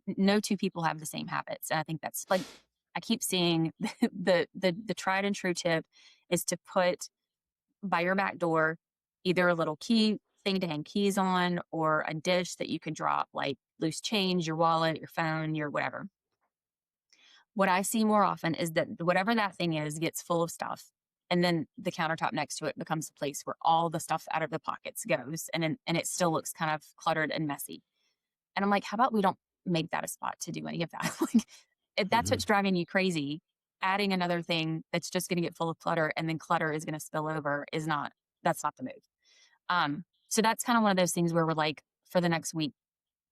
no two people have the same habits. And I think that's like, I keep seeing the tried and true tip is to put by your back door either a little key thing to hang keys on or a dish that you can drop like loose change, your wallet, your phone, your whatever. What I see more often is that whatever that thing is gets full of stuff. And then the countertop next to it becomes a place where all the stuff out of the pockets goes and it still looks kind of cluttered and messy. And I'm like, how about we don't make that a spot to do any of that? Like, if that's Hmm. what's driving you crazy, adding another thing that's just going to get full of clutter and then clutter is going to spill over that's not the move. So that's kind of one of those things where we're like, for the next week,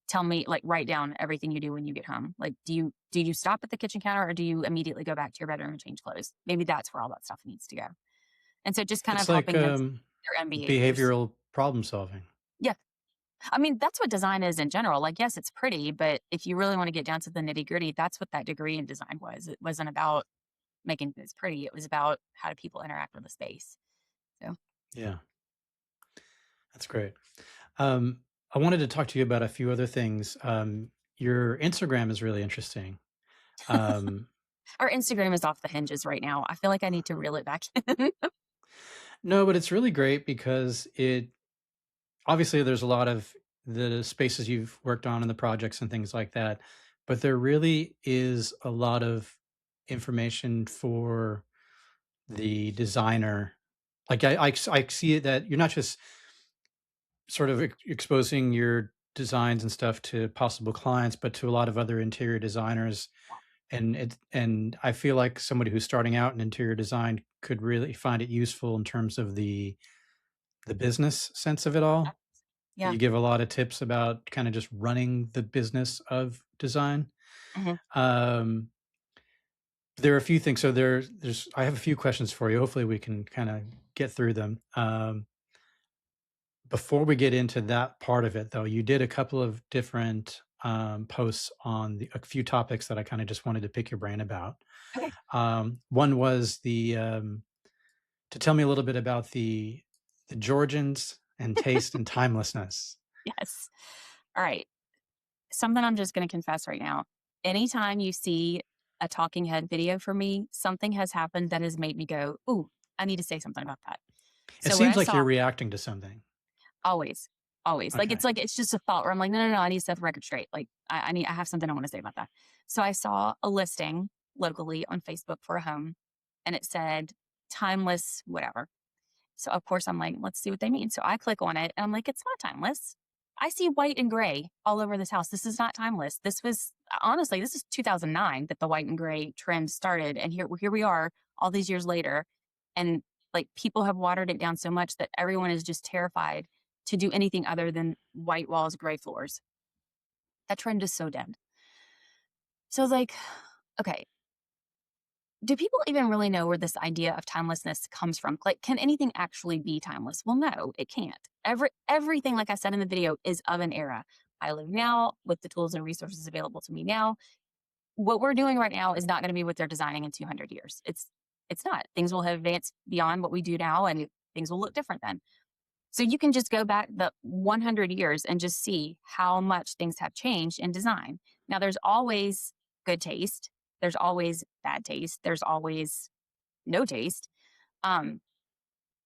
tell me, like, write down everything you do when you get home. Like, do you stop at the kitchen counter or do you immediately go back to your bedroom and change clothes? Maybe that's where all that stuff needs to go. And so just kind of It's like helping them see their own behaviors. behavioral problem solving. Yeah. I mean, that's what design is in general. Like, yes, it's pretty, but if you really want to get down to the nitty gritty, that's what that degree in design was. It wasn't about making things pretty. It was about how do people interact with the space. So, Yeah, that's great. I wanted to talk to you about a few other things. Your Instagram is really interesting. Um, our Instagram is off the hinges right now. I feel like I need to reel it back in. no, but it's really great because obviously there's a lot of the spaces you've worked on and the projects and things like that, but there really is a lot of information for the designer. Like I see it that you're not just sort of exposing your designs and stuff to possible clients, but to a lot of other interior designers. And I feel like somebody who's starting out in interior design could really find it useful in terms of the business sense of it all. Yeah. You give a lot of tips about kind of just running the business of design. Hmm. Um, there are a few things. So I have a few questions for you. Hopefully we can kind of get through them. Before we get into that part of it, though, you did a couple of different posts on a few topics that I kind of just wanted to pick your brain about. Okay. One was to tell me a little bit about the Georgians and taste and timelessness. Yes. All right. Something I'm just going to confess right now. Anytime you see a talking head video from me, something has happened that has made me go, "Ooh, I need to say something about that." It So what I seems like saw you're reacting to something. always, always Okay. like it's just a thought where I'm like, no, I need to set the record straight. Like I have something I want to say about that. So I saw a listing locally on Facebook for a home, and it said timeless whatever. So of course I'm like, let's see what they mean. So I click on it and I'm like, it's not timeless. I see white and gray all over this house. This is not timeless. This is 2009 that the white and gray trend started. And here we are all these years later. And like people have watered it down so much that everyone is just terrified to do anything other than white walls, gray floors. That trend is so dead. So I was like, okay, do people even really know where this idea of timelessness comes from? Like, can anything actually be timeless? Well, no, it can't. Everything, like I said in the video, is of an era. I live now with the tools and resources available to me now. What we're doing right now is not going to be what they're designing in 200 years. It's not. Things will have advanced beyond what we do now, and things will look different then. So you can just go back the 100 years and just see how much things have changed in design. Now, there's always good taste. There's always bad taste. There's always no taste. Um,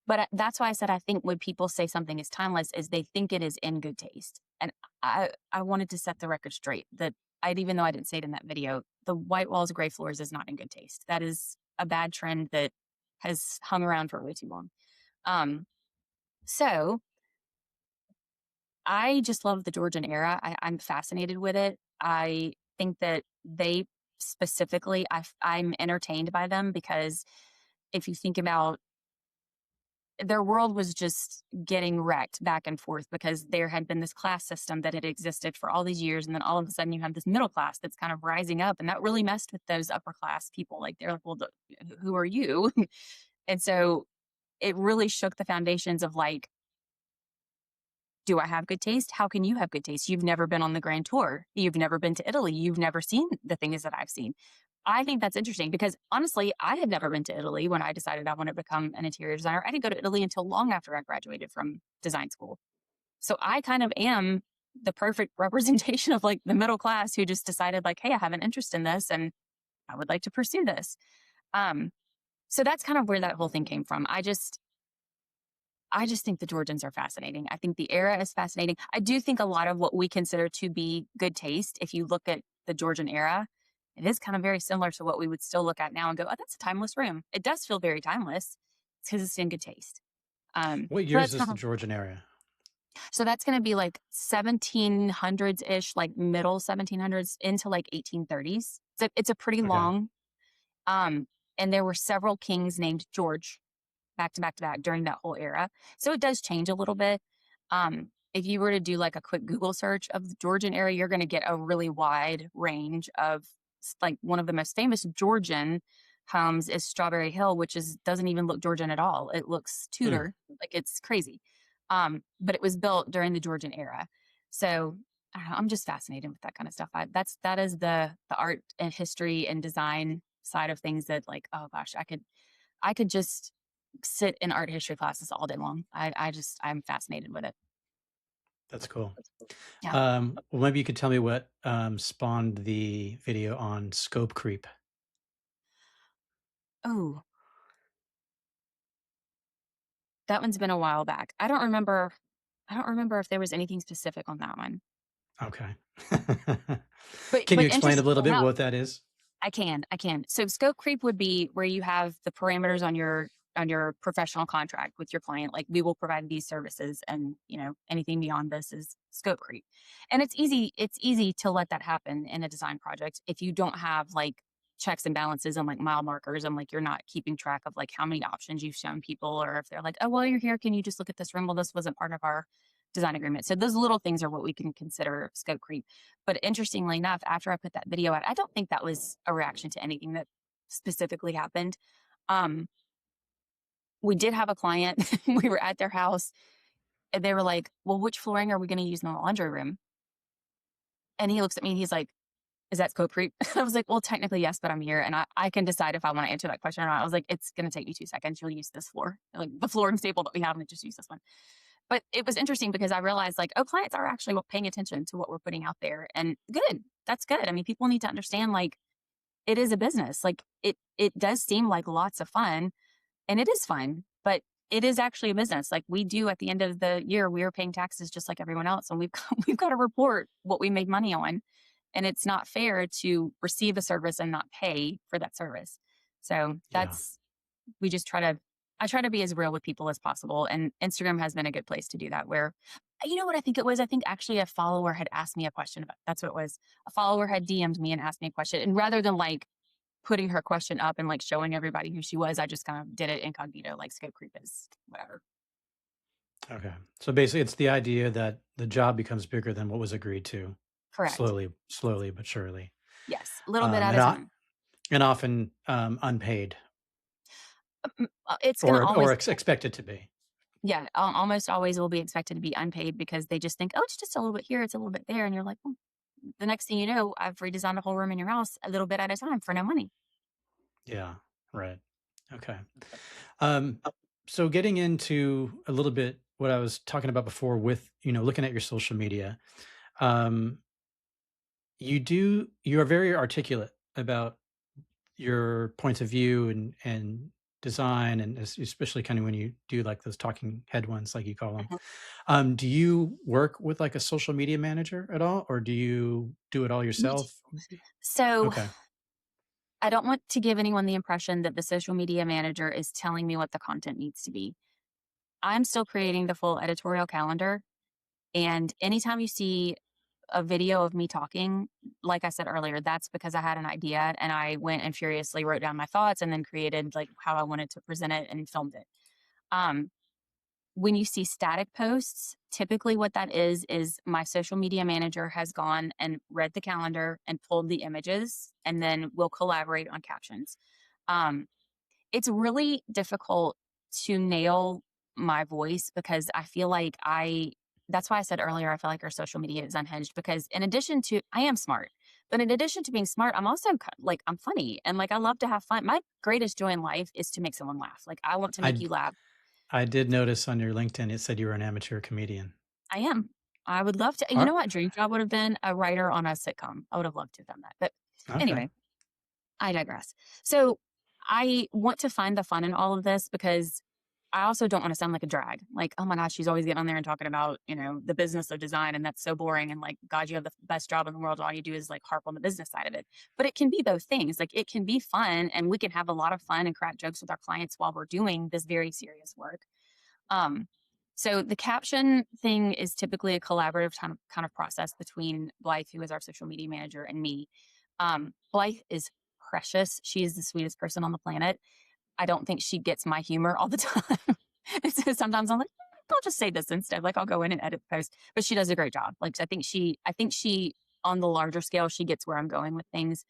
but that's why I said I think when people say something is timeless is they think it is in good taste. And I wanted to set the record straight that even though I didn't say it in that video, the white walls, gray floors is not in good taste. That is a bad trend that has hung around for way too long. So I just love the Georgian era. I'm fascinated with it. I think that they specifically, I'm entertained by them because if you think about their world was just getting wrecked back and forth because there had been this class system that had existed for all these years. And then all of a sudden you have this middle class that's kind of rising up. And that really messed with those upper class people. Like they're like, well, who are you? And so it really shook the foundations of like, do I have good taste? How can you have good taste? You've never been on the grand tour. You've never been to Italy. You've never seen the things that I've seen. I think that's interesting because honestly, I had never been to Italy when I decided I wanted to become an interior designer. I didn't go to Italy until long after I graduated from design school. So I kind of am the perfect representation of like the middle class who just decided like, hey, I have an interest in this and I would like to pursue this. Um, so that's kind of where that whole thing came from. I just think the Georgians are fascinating. I think the era is fascinating. I do think a lot of what we consider to be good taste, if you look at the Georgian era, it is kind of very similar to what we would still look at now and go, oh, that's a timeless room. It does feel very timeless because it's in good taste. What So years that's is kind the of, Georgian area? so that's going to be like 1700s ish, like middle 1700s into like 1830s. It's a pretty Okay. long, and there were several kings named George back to back to back during that whole era. So it does change a little bit. If you were to do like a quick Google search of the Georgian era, you're going to get a really wide range of like one of the most famous Georgian homes is Strawberry Hill, which is doesn't even look Georgian at all. It looks Hmm. Tudor, like it's crazy. But it was built during the Georgian era. So I don't know, I'm just fascinated with that kind of stuff. That is the art and history and design side of things that like, oh gosh, I could just sit in art history classes all day long. I'm fascinated with it. That's cool. Yeah. Well, maybe you could tell me what spawned the video on scope creep. Oh, that one's been a while back. I don't remember if there was anything specific on that one. Okay. But Can you but explain a little interestingly bit enough, what that is? I can. So scope creep would be where you have the parameters on your professional contract with your client. Like we will provide these services and anything beyond this is scope creep. And it's easy to let that happen in a design project if you don't have like checks and balances and like mile markers and like you're not keeping track of like how many options you've shown people or if they're like, oh well you're here, can you just look at this room? Well, this wasn't part of our design agreement. So those little things are what we can consider scope creep. But interestingly enough, after I put that video out, I don't think that was a reaction to anything that specifically happened. Um, we did have a client, we were at their house, and they were like, well, which flooring are we going to use in the laundry room? And he looks at me and he's like, is that scope creep? I was like, well, technically, yes, but I'm here and I can decide if I want to answer that question or not. I was like, it's going to take you 2 seconds. You'll use this floor, like the flooring staple that we have, and just use this one. But it was interesting because I realized like, oh, clients are actually paying attention to what we're putting out there. And good. That's good. I mean, people need to understand like it is a business. Like it does seem like lots of fun and it is fun, but it is actually a business. Like we do at the end of the year, we are paying taxes just like everyone else. And we've got to report what we make money on. And it's not fair to receive a service and not pay for that service. So Yeah. we just I try to be as real with people as possible. And Instagram has been a good place to do that where, you know what I think it was? I think actually a follower had asked me a question about, that's what it was. A follower had DM'd me and asked me a question. And rather than like putting her question up and like showing everybody who she was, I just kind of did it incognito, like scope creep is whatever. Okay. So basically, it's the idea that the job becomes bigger than what was agreed to, Correct. slowly but surely, Yes. A little bit um, at and a not, time. and often unpaid It's going to always, or expected to be. yeah, almost always will be expected to be unpaid because they just think, oh, it's just a little bit here, it's a little bit there. And you're like, well, the next thing you know, I've redesigned a whole room in your house a little bit at a time for no money. Yeah. Right. Okay. Um, so getting into a little bit what I was talking about before with looking at your social media, um, you are very articulate about your points of view and design, and especially kind of when you do like those talking head ones, like you call them. Mhm. Do you work with like a social media manager at all, or do you do it all We do. yourself? So Okay. I don't want to give anyone the impression that the social media manager is telling me what the content needs to be. I'm still creating the full editorial calendar. And anytime you see a video of me talking, like I said earlier, that's because I had an idea and I went and furiously wrote down my thoughts and then created like how I wanted to present it and filmed it. Um, when you see static posts, typically what that is my social media manager has gone and read the calendar and pulled the images, and then we'll collaborate on captions. Um, it's really difficult to nail my voice because I feel like that's why I said earlier, I feel like our social media is unhinged because in addition to, I am smart, but in addition to being smart, I'm also like, I'm funny and like, I love to have fun. My greatest joy in life is to make someone laugh. Like, I want to make I you laugh. I did notice on your LinkedIn it said you were an amateur comedian. I am. I would love to. You know Are what dream job would have been? A writer on a sitcom. I would have loved to have done that. But okay. anyway, I digress. So I want to find the fun in all of this because I also don't want to sound like a drag. Like, oh my gosh, she's always getting on there and talking about, the business of design. And that's so boring. And like, God, you have the best job in the world. All you do is like harp on the business side of it. But it can be both things. Like, it can be fun and we can have a lot of fun and crack jokes with our clients while we're doing this very serious work. Um, so the caption thing is typically a collaborative kind of process between Blythe, who is our social media manager, and me. Blythe is precious. She is the sweetest person on the planet. I don't think she gets my humor all the time. And so sometimes I'm like, I'll just say this instead. Like I'll go in and edit the post, but she does a great job. Like I think she on the larger scale, she gets where I'm going with things.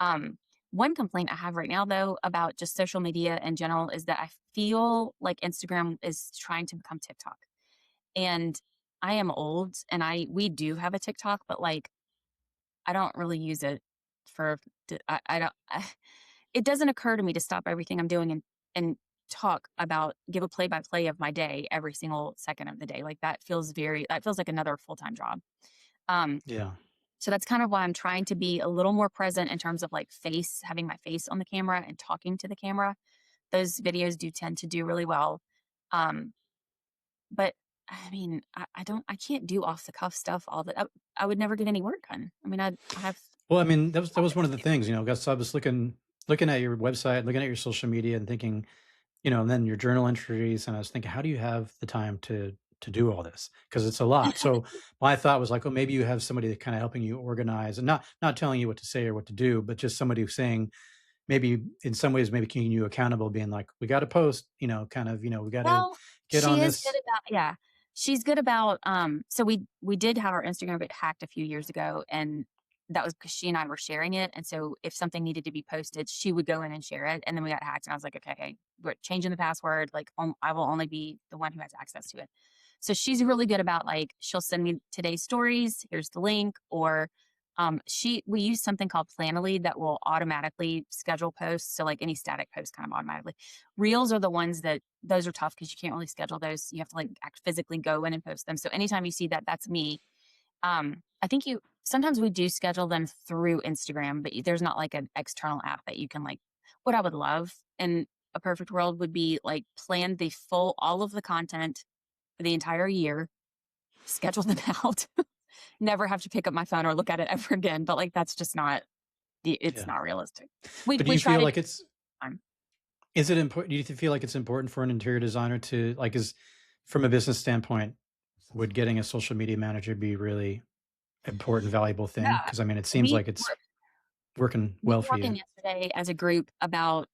Um, One complaint I have right now, though, about just social media in general is that I feel like Instagram is trying to become TikTok. And I am old and we do have a TikTok, but like I don't really use it for, I don't, it doesn't occur to me to stop everything I'm doing and give a play by play of my day every single second of the day. Like that feels like another full time job. Um, Yeah. so that's kind of why I'm trying to be a little more present in terms of like having my face on the camera and talking to the camera. Those videos do tend to do really well. Um, but I mean, I can't do off the cuff stuff I would never get any work done. I mean, I have Well, I mean, that was one of projects the to do. things, because I was looking at your website, looking at your social media, and thinking, and then your journal entries, and I was thinking, how do you have the time to do all this? Because it's a lot. So my thought was like, oh, maybe you have somebody that kind of helping you organize, and not telling you what to say or what to do, but just somebody who's saying, maybe in some ways, maybe keeping you accountable, being like, we got to post, kind of, we got to Well, get on she is good this. about yeah. She's good about so we did have our Instagram get hacked a few years ago and that was because she and I were sharing it. And so if something needed to be posted, she would go in and share it. And then we got hacked and I was like, okay, we're changing the password. Like I will only be the one who has access to it. So she's really good about like she'll send me today's stories, here's the link, or we use something called Planoly that will automatically schedule posts. So like any static post kind of automatically. Reels are the ones those are tough because you can't really schedule those. You have to like physically go in and post them. So anytime you see that, that's me. I think sometimes we do schedule them through Instagram, but there's not like an external app that you can like. What I would love in a perfect world would be like plan all of the content for the entire year, schedule them out, never have to pick up my phone or look at it ever again. But like that's just not it's Yeah. not realistic. We But do we you try feel to like it's time. is it important? Do you feel like it's important for an interior designer to like is from a business standpoint, would getting a social media manager be really important, valuable thing? Yeah, Because I mean, it seems we like it's working we well were for working you. yesterday as a group about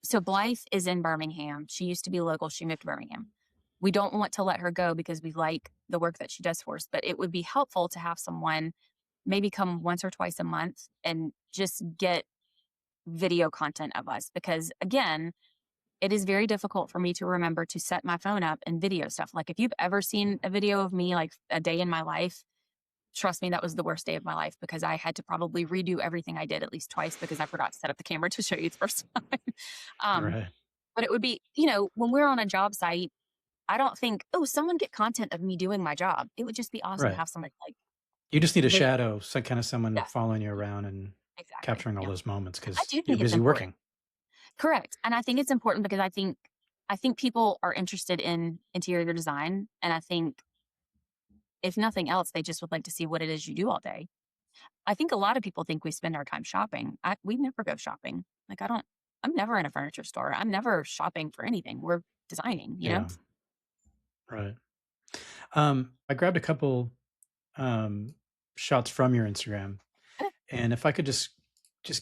so Blythe is in Birmingham. She used to be local. She moved to Birmingham. We don't want to let her go because we like the work that she does for us, but it would be helpful to have someone maybe come once or twice a month and just get video content of us because again, it is very difficult for me to remember to set my phone up and video stuff. Like if you've ever seen a video of me like a day in my life, trust me, that was the worst day of my life because I had to probably redo everything I did at least twice because I forgot to set up the camera to show you the first time. um, Right. but it would be, when we're on a job site, I don't think, oh, someone get content of me doing my job. It would just be awesome to Right. have somebody like You just need a video. shadow, some kind of someone Yes, following you around and exactly. capturing all Yeah. those moments I because do you're think it's busy important. working. Correct. And I think it's important because I think people are interested in interior design. And I think if nothing else, they just would like to see what it is you do all day. I think a lot of people think we spend our time shopping. We never go shopping. Like I'm never in a furniture store. I'm never shopping for anything. We're designing, you know? Yeah. Right. I grabbed a couple um, shots from your Instagram, and if I could just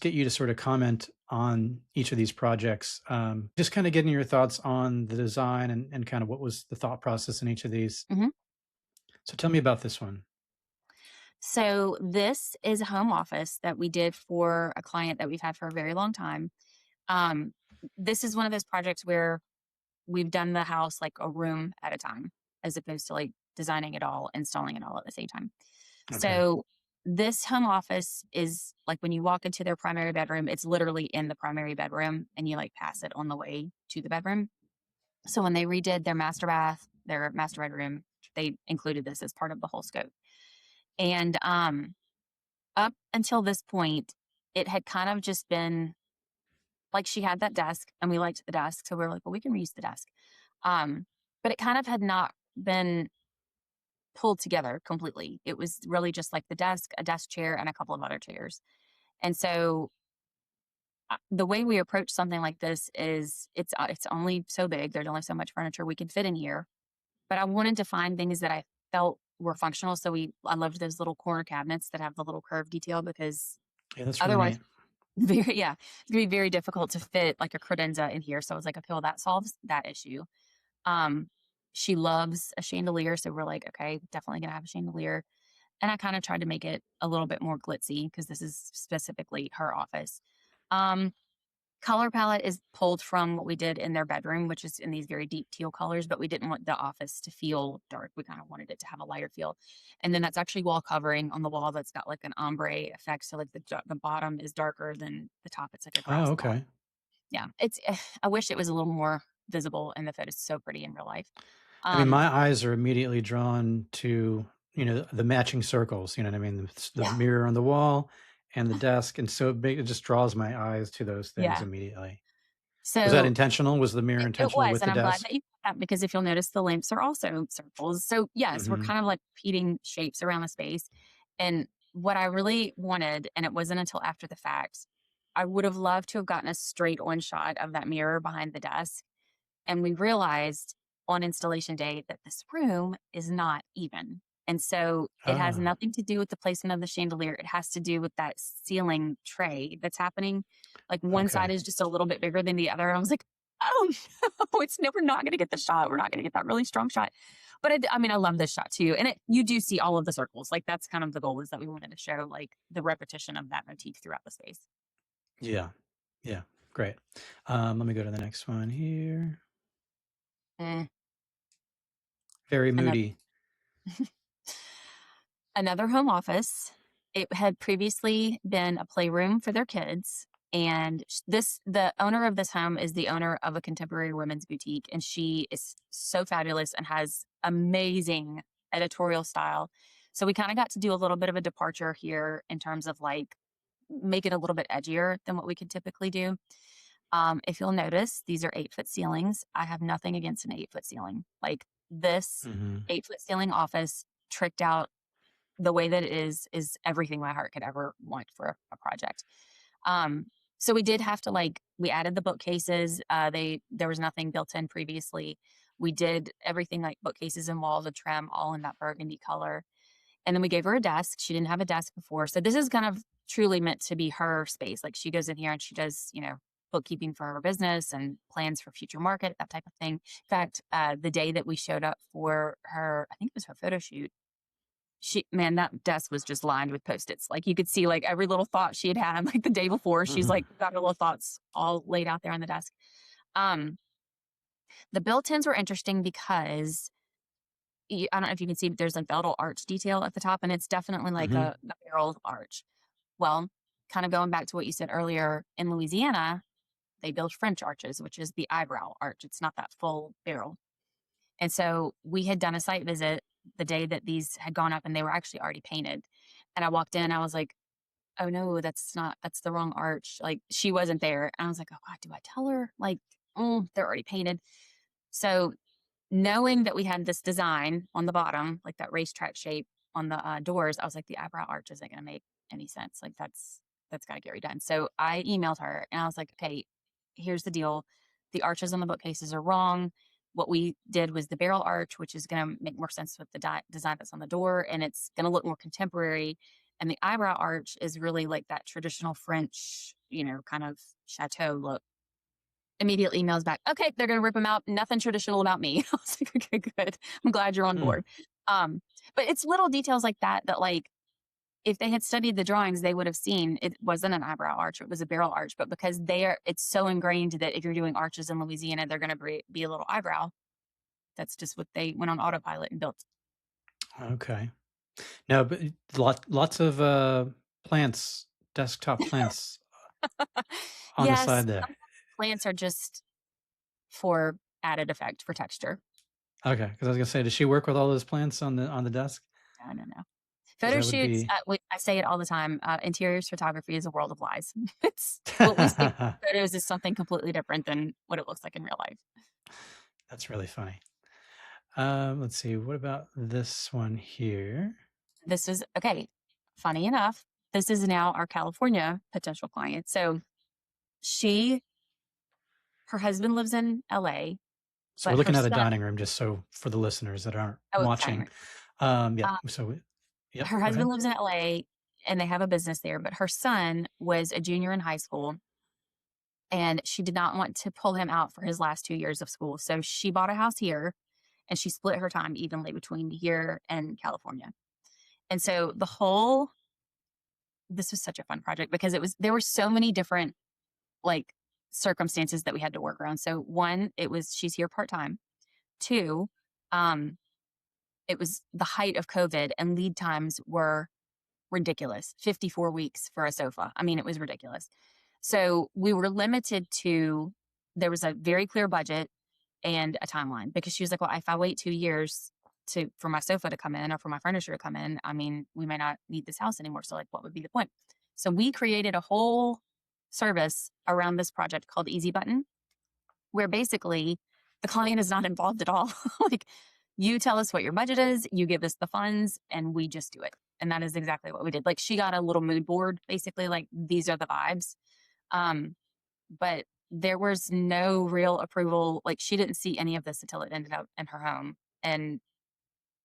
get you to sort of comment on each of these projects, just kind of getting your thoughts on the design and kind of what was the thought process in each of these. Mhm. So tell me about this one. So this is a home office that we did for a client that we've had for a very long time. Um, this is one of those projects where we've done the house like a room at a time, as opposed to like designing it all, installing it all at the same time. Okay. So this home office is like when you walk into their primary bedroom, it's literally in the primary bedroom and you like pass it on the way to the bedroom. So when they redid their master bedroom, they included this as part of the whole scope. And up until this point, it had kind of just been like she had that desk and we liked the desk. So we were like, well, we can reuse the desk. Um, but it kind of had not been pulled together completely. It was really just like the desk, a desk chair, and a couple of other chairs. And so the way we approach something like this is it's only so big. There's only so much furniture we can fit in here. But I wanted to find things that I felt were functional. So I loved those little corner cabinets that have the little curved detail because Yeah, that's really otherwise neat. yeah, it's gonna be very difficult to fit like a credenza in here. So I was like, okay, well that solves that issue. Um, she loves a chandelier, so we're like, okay, definitely gonna have a chandelier. And I kind of tried to make it a little bit more glitzy because this is specifically her office. Um, color palette is pulled from what we did in their bedroom, which is in these very deep teal colors, but we didn't want the office to feel dark. We kind of wanted it to have a lighter feel. And then that's actually wall covering on the wall that's got like an ombre effect. So like the bottom is darker than the top. It's like a Oh, grass block. okay. Yeah. I wish it was a little more visible in the photos. So pretty in real life. I mean, Um, my eyes are immediately drawn to, the matching circles, you know what I mean? The yeah. mirror on the wall and the desk. And so it just draws my eyes to those things Yeah. immediately. Was that So intentional? Was the mirror it intentional was, with and the I'm glad desk? that you put that because if you'll notice, the lamps are also circles. So yes, we're Hmm. kind of like repeating shapes around the space. And what I really wanted, and it wasn't until after the fact, I would have loved to have gotten a straight on shot of that mirror behind the desk. And we realized on installation day that this room is not even. And so it has Oh, nothing to do with the placement of the chandelier. It has to do with that ceiling tray that's happening. Like one side okay. is just a little bit bigger than the other. And I was like, oh no, we're not going to get the shot. We're not going to get that really strong shot. But I mean, I love this shot too. And you do see all of the circles. Like that's kind of the goal is that we wanted to show like the repetition of that motif throughout the space. Yeah. Yeah. Great. Let me go to the next one here. Eh, Very another moody. Another home office. It had previously been a playroom for their kids. And the owner of this home is the owner of a contemporary women's boutique. And she is so fabulous and has amazing editorial style. So we kind of got to do a little bit of a departure here in terms of like make it a little bit edgier than what we could typically do. If you'll notice, these are 8-foot ceilings. I have nothing against an 8-foot ceiling. Like this Hmm. 8-foot ceiling office tricked out the way that it is everything my heart could ever want for a project. Um, so we did have to like we added the bookcases. There was nothing built in previously. We did everything like bookcases and walls, a trim, all in that burgundy color. And then we gave her a desk. She didn't have a desk before, so this is kind of truly meant to be her space. Like she goes in here and she does, bookkeeping for her business and plans for future market, that type of thing. In fact, the day that we showed up for her, I think it was her photo shoot, that desk was just lined with Post-its. Like you could see like every little thought she had had like the day before. She's Hmm. like got her little thoughts all laid out there on the desk. Um, the built-ins were interesting because I don't know if you can see, but there's like the little arch detail at the top, and it's definitely like Hmm. a barrel arch. Well, kind of going back to what you said earlier, in Louisiana, they build French arches, which is the eyebrow arch. It's not that full barrel. And so we had done a site visit the day that these had gone up and they were actually already painted. And I walked in, I was like, oh no, that's the wrong arch. Like she wasn't there. And I was like, oh God, do I tell her? Like, they're already painted. So knowing that we had this design on the bottom, like that racetrack shape on the doors, I was like, the eyebrow arch isn't going to make any sense. Like that's got to get redone. So I emailed her and I was like, okay, here's the deal. The arches on the bookcases are wrong. What we did was the barrel arch, which is going to make more sense with the design that's on the door, and it's going to look more contemporary. And the eyebrow arch is really like that traditional French, kind of chateau look. Immediate emails back. Okay, they're going to rip them out. Nothing traditional about me. I was like, okay, good. I'm glad you're on Hmm. board. But it's little details like that like if they had studied the drawings, they would have seen it wasn't an eyebrow arch, it was a barrel arch. But because it's so ingrained that if you're doing arches in Louisiana, they're going to be a little eyebrow. That's just what they went on autopilot and built. Okay. No, but lots of plants, desktop plants on the Yes, side there. some plants are just for added effect, for texture. Okay, because I was gonna say, does she work with all those plants on the desk? I don't know. 'Cause Photo that would shoots, be. I say it all the time. Interiors photography is a world of lies. It's what we see in photos is something completely different than what it looks like in real life. That's really funny. Let's see. What about this one here? This is okay. Funny enough, this is now our California potential client. So her husband lives in LA, So we're but her looking at a son, dining room, just so for the listeners that aren't oh, it's dining watching. room. Yeah. Uh, Yep. her Go husband ahead. lives in LA and they have a business there, but her son was a junior in high school and she did not want to pull him out for his last 2 years of school. So she bought a house here and she split her time evenly between here and California. And so this was such a fun project because there were so many different like circumstances that we had to work around. So one, she's here part-time. Two, um, it was the height of COVID and lead times were ridiculous. 54 weeks for a sofa. I mean, it was ridiculous. So we were limited to, there was a very clear budget and a timeline because she was like, well, if I wait 2 years for my sofa to come in or for my furniture to come in, I mean, we may not need this house anymore. So like, what would be the point? So we created a whole service around this project called Easy Button, where basically the client is not involved at all. Like you tell us what your budget is, you give us the funds, and we just do it. And that is exactly what we did. Like she got a little mood board, basically, like these are the vibes. Um, but there was no real approval. Like she didn't see any of this until it ended up in her home. And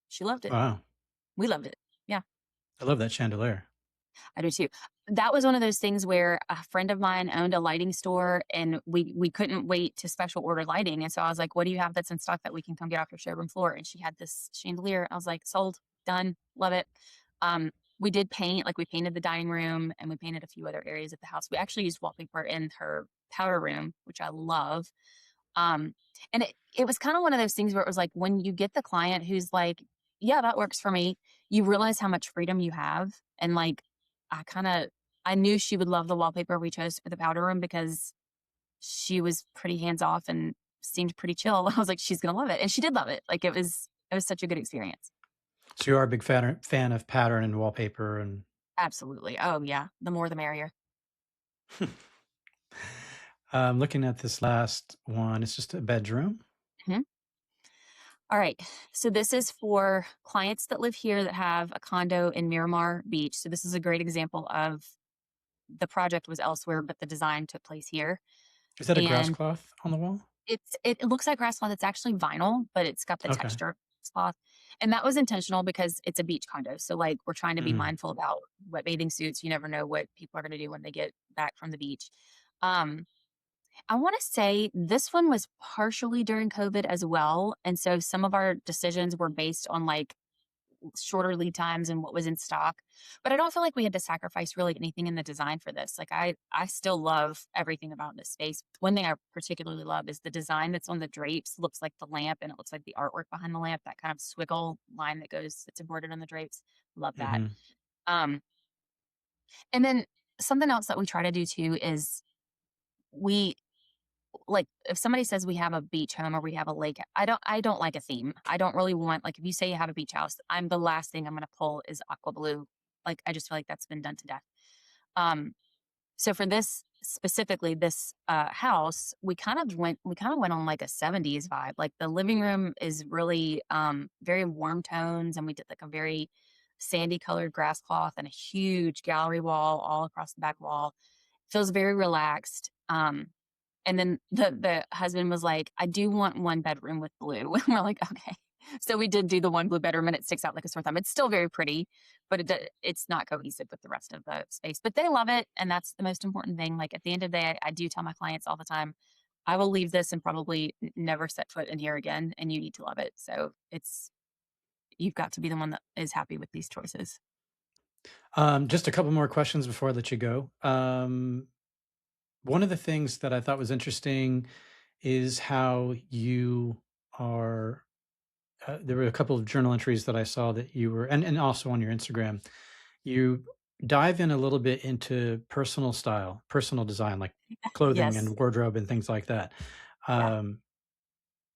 she loved it. Wow. We loved it. Yeah. I love that chandelier. I do too. That was one of those things where a friend of mine owned a lighting store and we couldn't wait to special order lighting. And so I was like, what do you have that's in stock that we can come get off your showroom floor? And she had this chandelier. I was like, sold, done, love it. We did paint, like we painted the dining room and we painted a few other areas of the house. We actually used wallpaper in her powder room, which I love. Um, and it was kind of one of those things where it was like when you get the client who's like, yeah, that works for me, you realize how much freedom you have. And like, I knew she would love the wallpaper we chose for the powder room because she was pretty hands off and seemed pretty chill. I was like, she's going to love it. And she did love it. Like it was such a good experience. So you are a big fan of pattern and wallpaper and. Absolutely. Oh yeah. The more, the merrier. Looking at this last one, it's just a bedroom. Mhm. All right. So this is for clients that live here that have a condo in Miramar Beach. So this is a great example of the project was elsewhere, but the design took place here. Is that a grass And cloth on the wall? it looks like grass cloth. It's actually vinyl, but it's got the Okay. texture of cloth. And that was intentional because it's a beach condo. So like we're trying to be Mm. mindful about wet bathing suits. You never know what people are going to do when they get back from the beach. Um, I want to say this one was partially during COVID as well. And so some of our decisions were based on like shorter lead times and what was in stock. But I don't feel like we had to sacrifice really anything in the design for this. Like I still love everything about this space. One thing I particularly love is the design that's on the drapes looks like the lamp and it looks like the artwork behind the lamp, that kind of swiggle line that's embroidered on the drapes. Love that. Mm-hmm. Um, and then something else that we try to do too is we like if somebody says we have a beach home or we have a lake, I don't like a theme. I don't really want like if you say you have a beach house, I'm the last thing I'm gonna pull is aqua blue. Like I just feel like that's been done to death. Um so for this specifically this house, we kind of went on like a 70s vibe. Like the living room is really very warm tones and we did like a very sandy colored grass cloth and a huge gallery wall all across the back wall. Feels very relaxed. And then the husband was like, I do want one bedroom with blue. And we're like, okay. So we did do the one blue bedroom, and it sticks out like a sore thumb. It's still very pretty, but it's not cohesive with the rest of the space. But they love it, and that's the most important thing. Like at the end of the day, I do tell my clients all the time, I will leave this and probably never set foot in here again, and you need to love it. So you've got to be the one that is happy with these choices. Just a couple more questions before I let you go. One of the things that I thought was interesting is how you are. There were a couple of journal entries that I saw that you were, and also on your Instagram, you dive in a little bit into personal style, personal design, like clothing Yes. and wardrobe and things like that. Yeah. Um,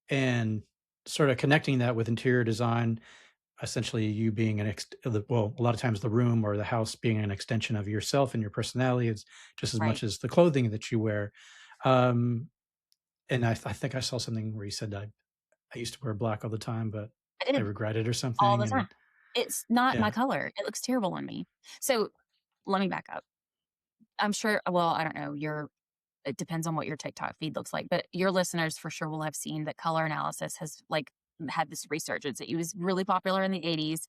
and sort of connecting that with interior design, essentially you being well, a lot of times the room or the house being an extension of yourself and your personality is just as Right. much as the clothing that you wear. Um, and I think I saw something where you said I used to wear black all the time, but I I did regret it or all something. the time. And It's not my yeah. color. It looks terrible on me. So let me back up. I'm sure, well, I don't know, it depends on what your TikTok feed looks like, but your listeners for sure will have seen that color analysis has like had this resurgence. It was really popular in the 80s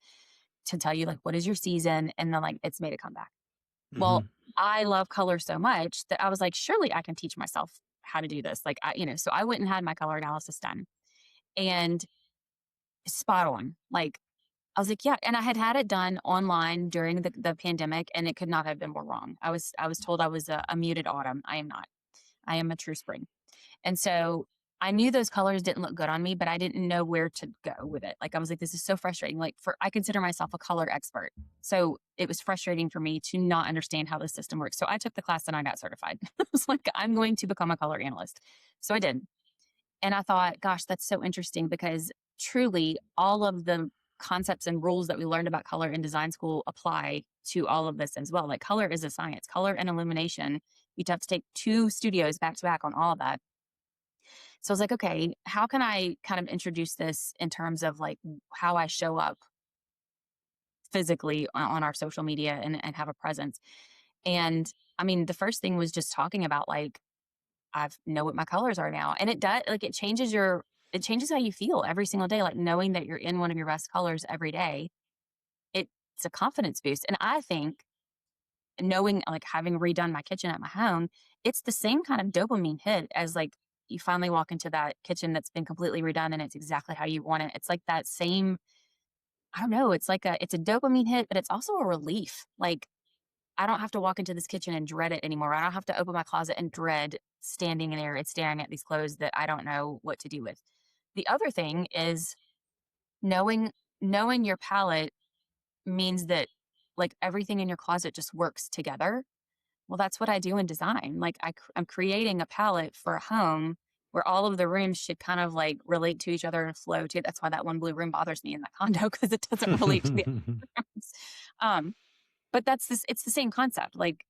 to tell you like what is your season, and then like it's made a comeback. Well, Hmm. I love color so much that I was like, surely I can teach myself how to do this. Like so I went and had my color analysis done, and spot on. Like I was like, yeah, and I had it done online during the pandemic, and it could not have been more wrong. I was told I was a muted autumn. I am not. I am a true spring. And so I knew those colors didn't look good on me, but I didn't know where to go with it. Like I was like, this is so frustrating. Like I consider myself a color expert. So it was frustrating for me to not understand how the system works. So I took the class and I got certified. I was like, I'm going to become a color analyst. So I did. And I thought, gosh, that's so interesting because truly all of the concepts and rules that we learned about color in design school apply to all of this as well. Like color is a science, color and illumination. You'd have to take 2 studios back to back on all of that. So I was like, okay, how can I kind of introduce this in terms of like how I show up physically on our social media and have a presence? And I mean, the first thing was just talking about like, I know what my colors are now. And it does, like, it changes how you feel every single day. Like knowing that you're in one of your best colors every day, it's a confidence boost. And I think knowing, like having redone my kitchen at my home, it's the same kind of dopamine hit as like you finally walk into that kitchen that's been completely redone and it's exactly how you want it. It's like that same, I don't know, it's a dopamine hit, but it's also a relief. Like I don't have to walk into this kitchen and dread it anymore. I don't have to open my closet and dread standing in there and staring at these clothes that I don't know what to do with. The other thing is knowing knowing your palette means that like everything in your closet just works together. Well, that's what I do in design. Like I'm creating a palette for a home where all of the rooms should kind of like relate to each other and flow too. That's why that one blue room bothers me in that condo because it doesn't relate to the other rooms. Um, but it's the same concept. Like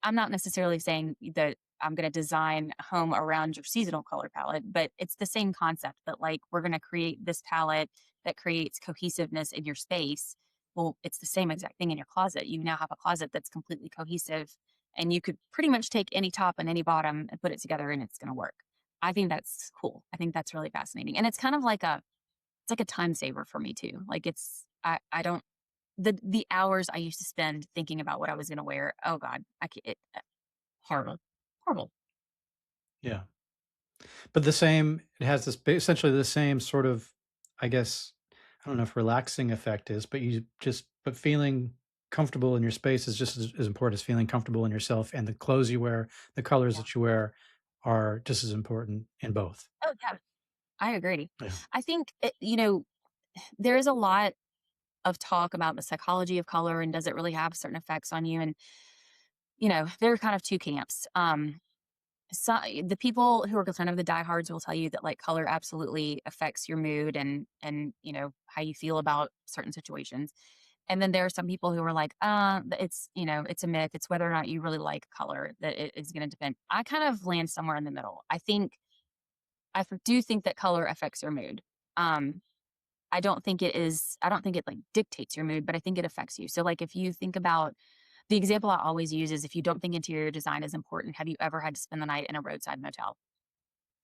I'm not necessarily saying that I'm going to design a home around your seasonal color palette, but it's the same concept that like we're going to create this palette that creates cohesiveness in your space. Well, it's the same exact thing in your closet. You now have a closet that's completely cohesive and you could pretty much take any top and any bottom and put it together and it's going to work. I think that's cool. I think that's really fascinating. And it's kind of like it's like a time saver for me too. Like I don't the hours I used to spend thinking about what I was gonna wear, oh god, I ca horrible, horrible. Yeah. But it has essentially the same sort of, I guess, I don't know if relaxing effect is, but but feeling comfortable in your space is just as important as feeling comfortable in yourself. And the clothes you wear, the colors Yeah. that you wear are just as important in both. Oh, yeah, I agree. Yeah. I think, there is a lot of talk about the psychology of color and does it really have certain effects on you, and, there are kind of 2 camps. So the people who are kind of the diehards will tell you that, like, color absolutely affects your mood and, how you feel about certain situations. And then there are some people who are like, it's a myth. It's whether or not you really like color that it is going to depend. I kind of land somewhere in the middle. I do think that color affects your mood. Um, I don't think it like dictates your mood, but I think it affects you. So like if you think about the example I always use is if you don't think interior design is important, have you ever had to spend the night in a roadside motel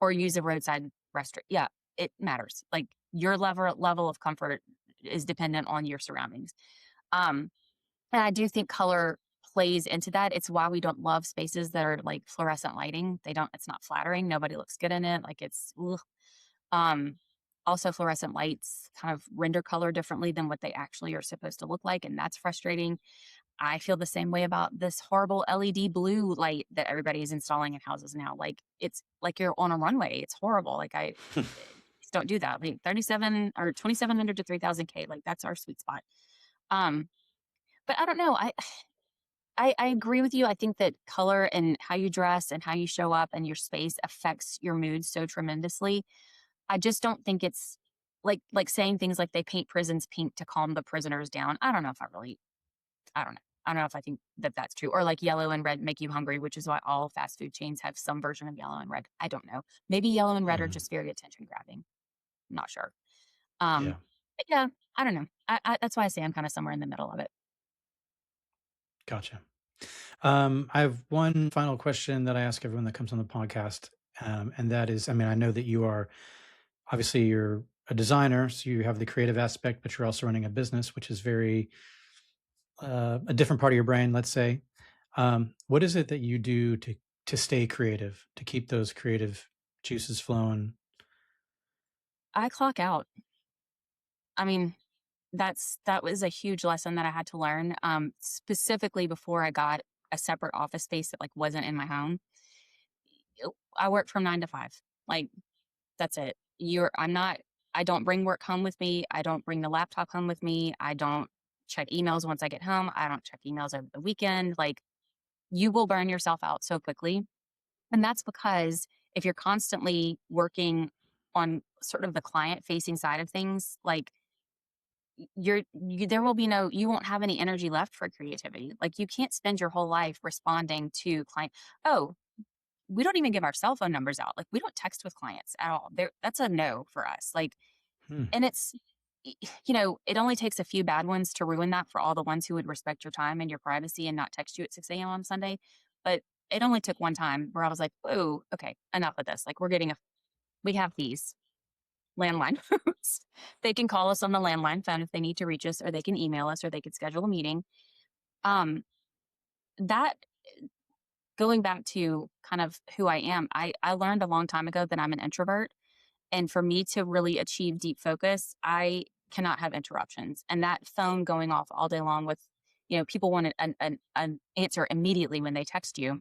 or use a roadside restaurant? Yeah, it matters. Like your level of comfort is dependent on your surroundings. Um, and I do think color plays into that. It's why we don't love spaces that are like fluorescent lighting. It's not flattering. Nobody looks good in it. Like it's, ugh. Um, Also, fluorescent lights kind of render color differently than what they actually are supposed to look like, and that's frustrating. I feel the same way about this horrible LED blue light that everybody is installing in houses now. Like it's like you're on a runway. It's horrible. Just don't do that. Like 37 or 2700 to 3000 K. Like that's our sweet spot. Um, but I don't know. I agree with you. I think that color and how you dress and how you show up and your space affects your mood so tremendously. I just don't think it's like saying things like they paint prisons pink to calm the prisoners down. I don't know. I don't know if I think that that's true. Or like yellow and red make you hungry, which is why all fast food chains have some version of yellow and red. I don't know. Maybe yellow and red are Mhm. just very attention grabbing. I'm not sure. Yeah, But yeah, I don't know. That's why I say I'm kind of somewhere in the middle of it. gotcha. I have one final question that I ask everyone that comes on the podcast, and that is, I mean, I know that you are obviously you're a designer, so you have the creative aspect, but you're also running a business, which is very a different part of your brain, let's say. What is it that you do to stay creative, to keep those creative juices flowing? I clock out. I mean, that was a huge lesson that I had to learn. Specifically before I got a separate office space that like wasn't in my home. I worked from 9 to 5. Like that's it. I don't bring work home with me. I don't bring the laptop home with me. I don't check emails once I get home. I don't check emails over the weekend. Like you will burn yourself out so quickly. And that's because if you're constantly working on sort of the client facing side of things, like there will be you won't have any energy left for creativity. Like you can't spend your whole life responding to client. Oh, we don't even give our cell phone numbers out. Like we don't text with clients at all. That's a no for us. Like, Hmm. and it only takes a few bad ones to ruin that for all the ones who would respect your time and your privacy and not text you at 6 a.m. on Sunday. But it only took one time where I was like, oh, okay, enough of this. Like we have these landline phones. They can call us on the landline phone if they need to reach us, or they can email us, or they could schedule a meeting. Um, that going back to kind of who I am, I learned a long time ago that I'm an introvert. And for me to really achieve deep focus, I cannot have interruptions. And that phone going off all day long with, people want an answer immediately when they text you.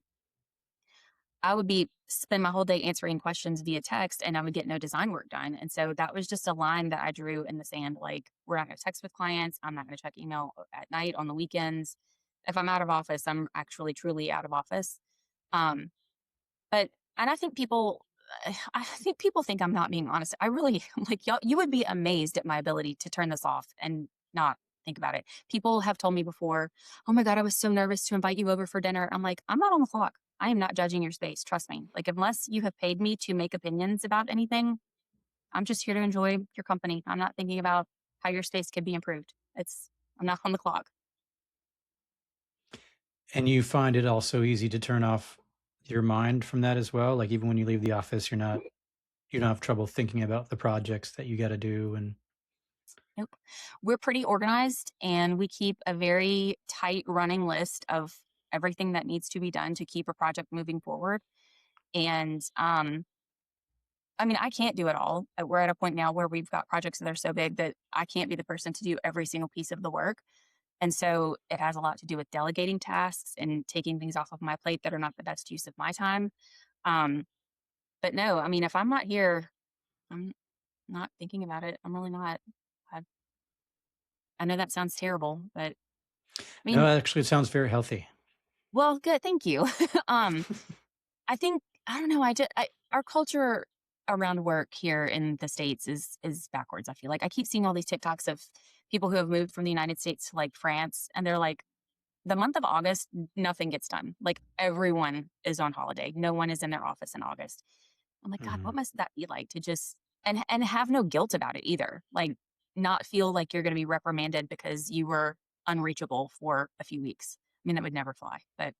I would spend my whole day answering questions via text and I would get no design work done. And so that was just a line that I drew in the sand. Like, we're not going to text with clients. I'm not going to check email at night on the weekends. If I'm out of office, I'm actually truly out of office. Um, but and I think people think I'm not being honest. I really like y'all. You would be amazed at my ability to turn this off and not think about it. People have told me before, "Oh my God, I was so nervous to invite you over for dinner." I'm like, I'm not on the clock. I am not judging your space. Trust me. Like, unless you have paid me to make opinions about anything, I'm just here to enjoy your company. I'm not thinking about how your space could be improved. I'm not on the clock. And you find it also easy to turn off your mind from that as well? Like even when you leave the office, you don't have trouble thinking about the projects that you got to do and Nope. We're pretty organized and we keep a very tight running list of everything that needs to be done to keep a project moving forward. And I mean, I can't do it all. We're at a point now where we've got projects that are so big that I can't be the person to do every single piece of the work. And so it has a lot to do with delegating tasks and taking things off of my plate that are not the best use of my time. Um, but no, I mean, if I'm not here, I'm not thinking about it. I'm really not. I, I know that sounds terrible, but I no, mean, actually it sounds very healthy. well, good. Thank you. um, I think I don't know. Our culture around work here in the States is backwards. I feel like I keep seeing all these TikToks of people who have moved from the United States to like France, and they're like, the month of August, nothing gets done. Like everyone is on holiday. No one is in their office in August. I'm like, God, what Mhm. must that be like to just and have no guilt about it either? Like not feel like you're going to be reprimanded because you were unreachable for a few weeks. I mean, that would never fly, but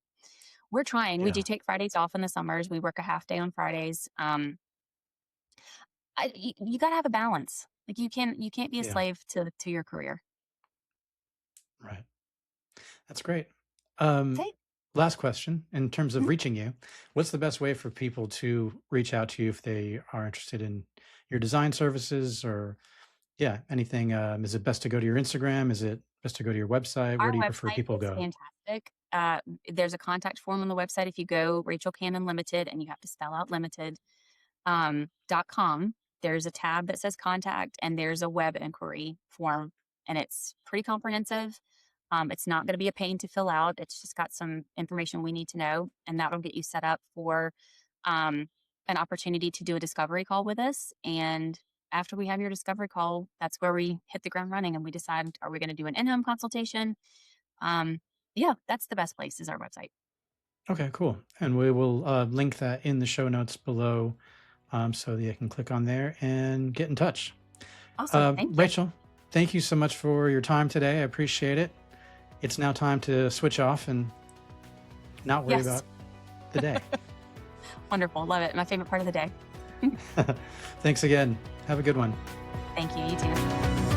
we're trying. We do Yeah. take Fridays off in the summers. We work a half day on Fridays. You got to have a balance. Like you can't be a Yeah. slave to your career. Right. That's great. Um, Okay. Last question. In terms of Mhm. reaching you, what's the best way for people to reach out to you if they are interested in your design services or, yeah, anything? Is it best to go to your Instagram? Is it best to go to your website? Where Our do you prefer website people is go? fantastic. There's a contact form on the website. If you go Rachel Cannon Limited, and you have to spell out limited, .com, there's a tab that says contact, and there's a web inquiry form, and it's pretty comprehensive. It's not going to be a pain to fill out. It's just got some information we need to know, and that'll get you set up for um, an opportunity to do a discovery call with us. And after we have your discovery call, that's where we hit the ground running and we decide, are we going to do an in-home consultation? Um, yeah, that's the best place is our website. Okay, cool. And we will link that in the show notes below so that you can click on there and get in touch. Awesome. Thank you. Rachel, thank you so much for your time today. I appreciate it. It's now time to switch off and not worry Yes. about the day. Wonderful. Love it. My favorite part of the day. Thanks again. Have a good one. Thank you. You too.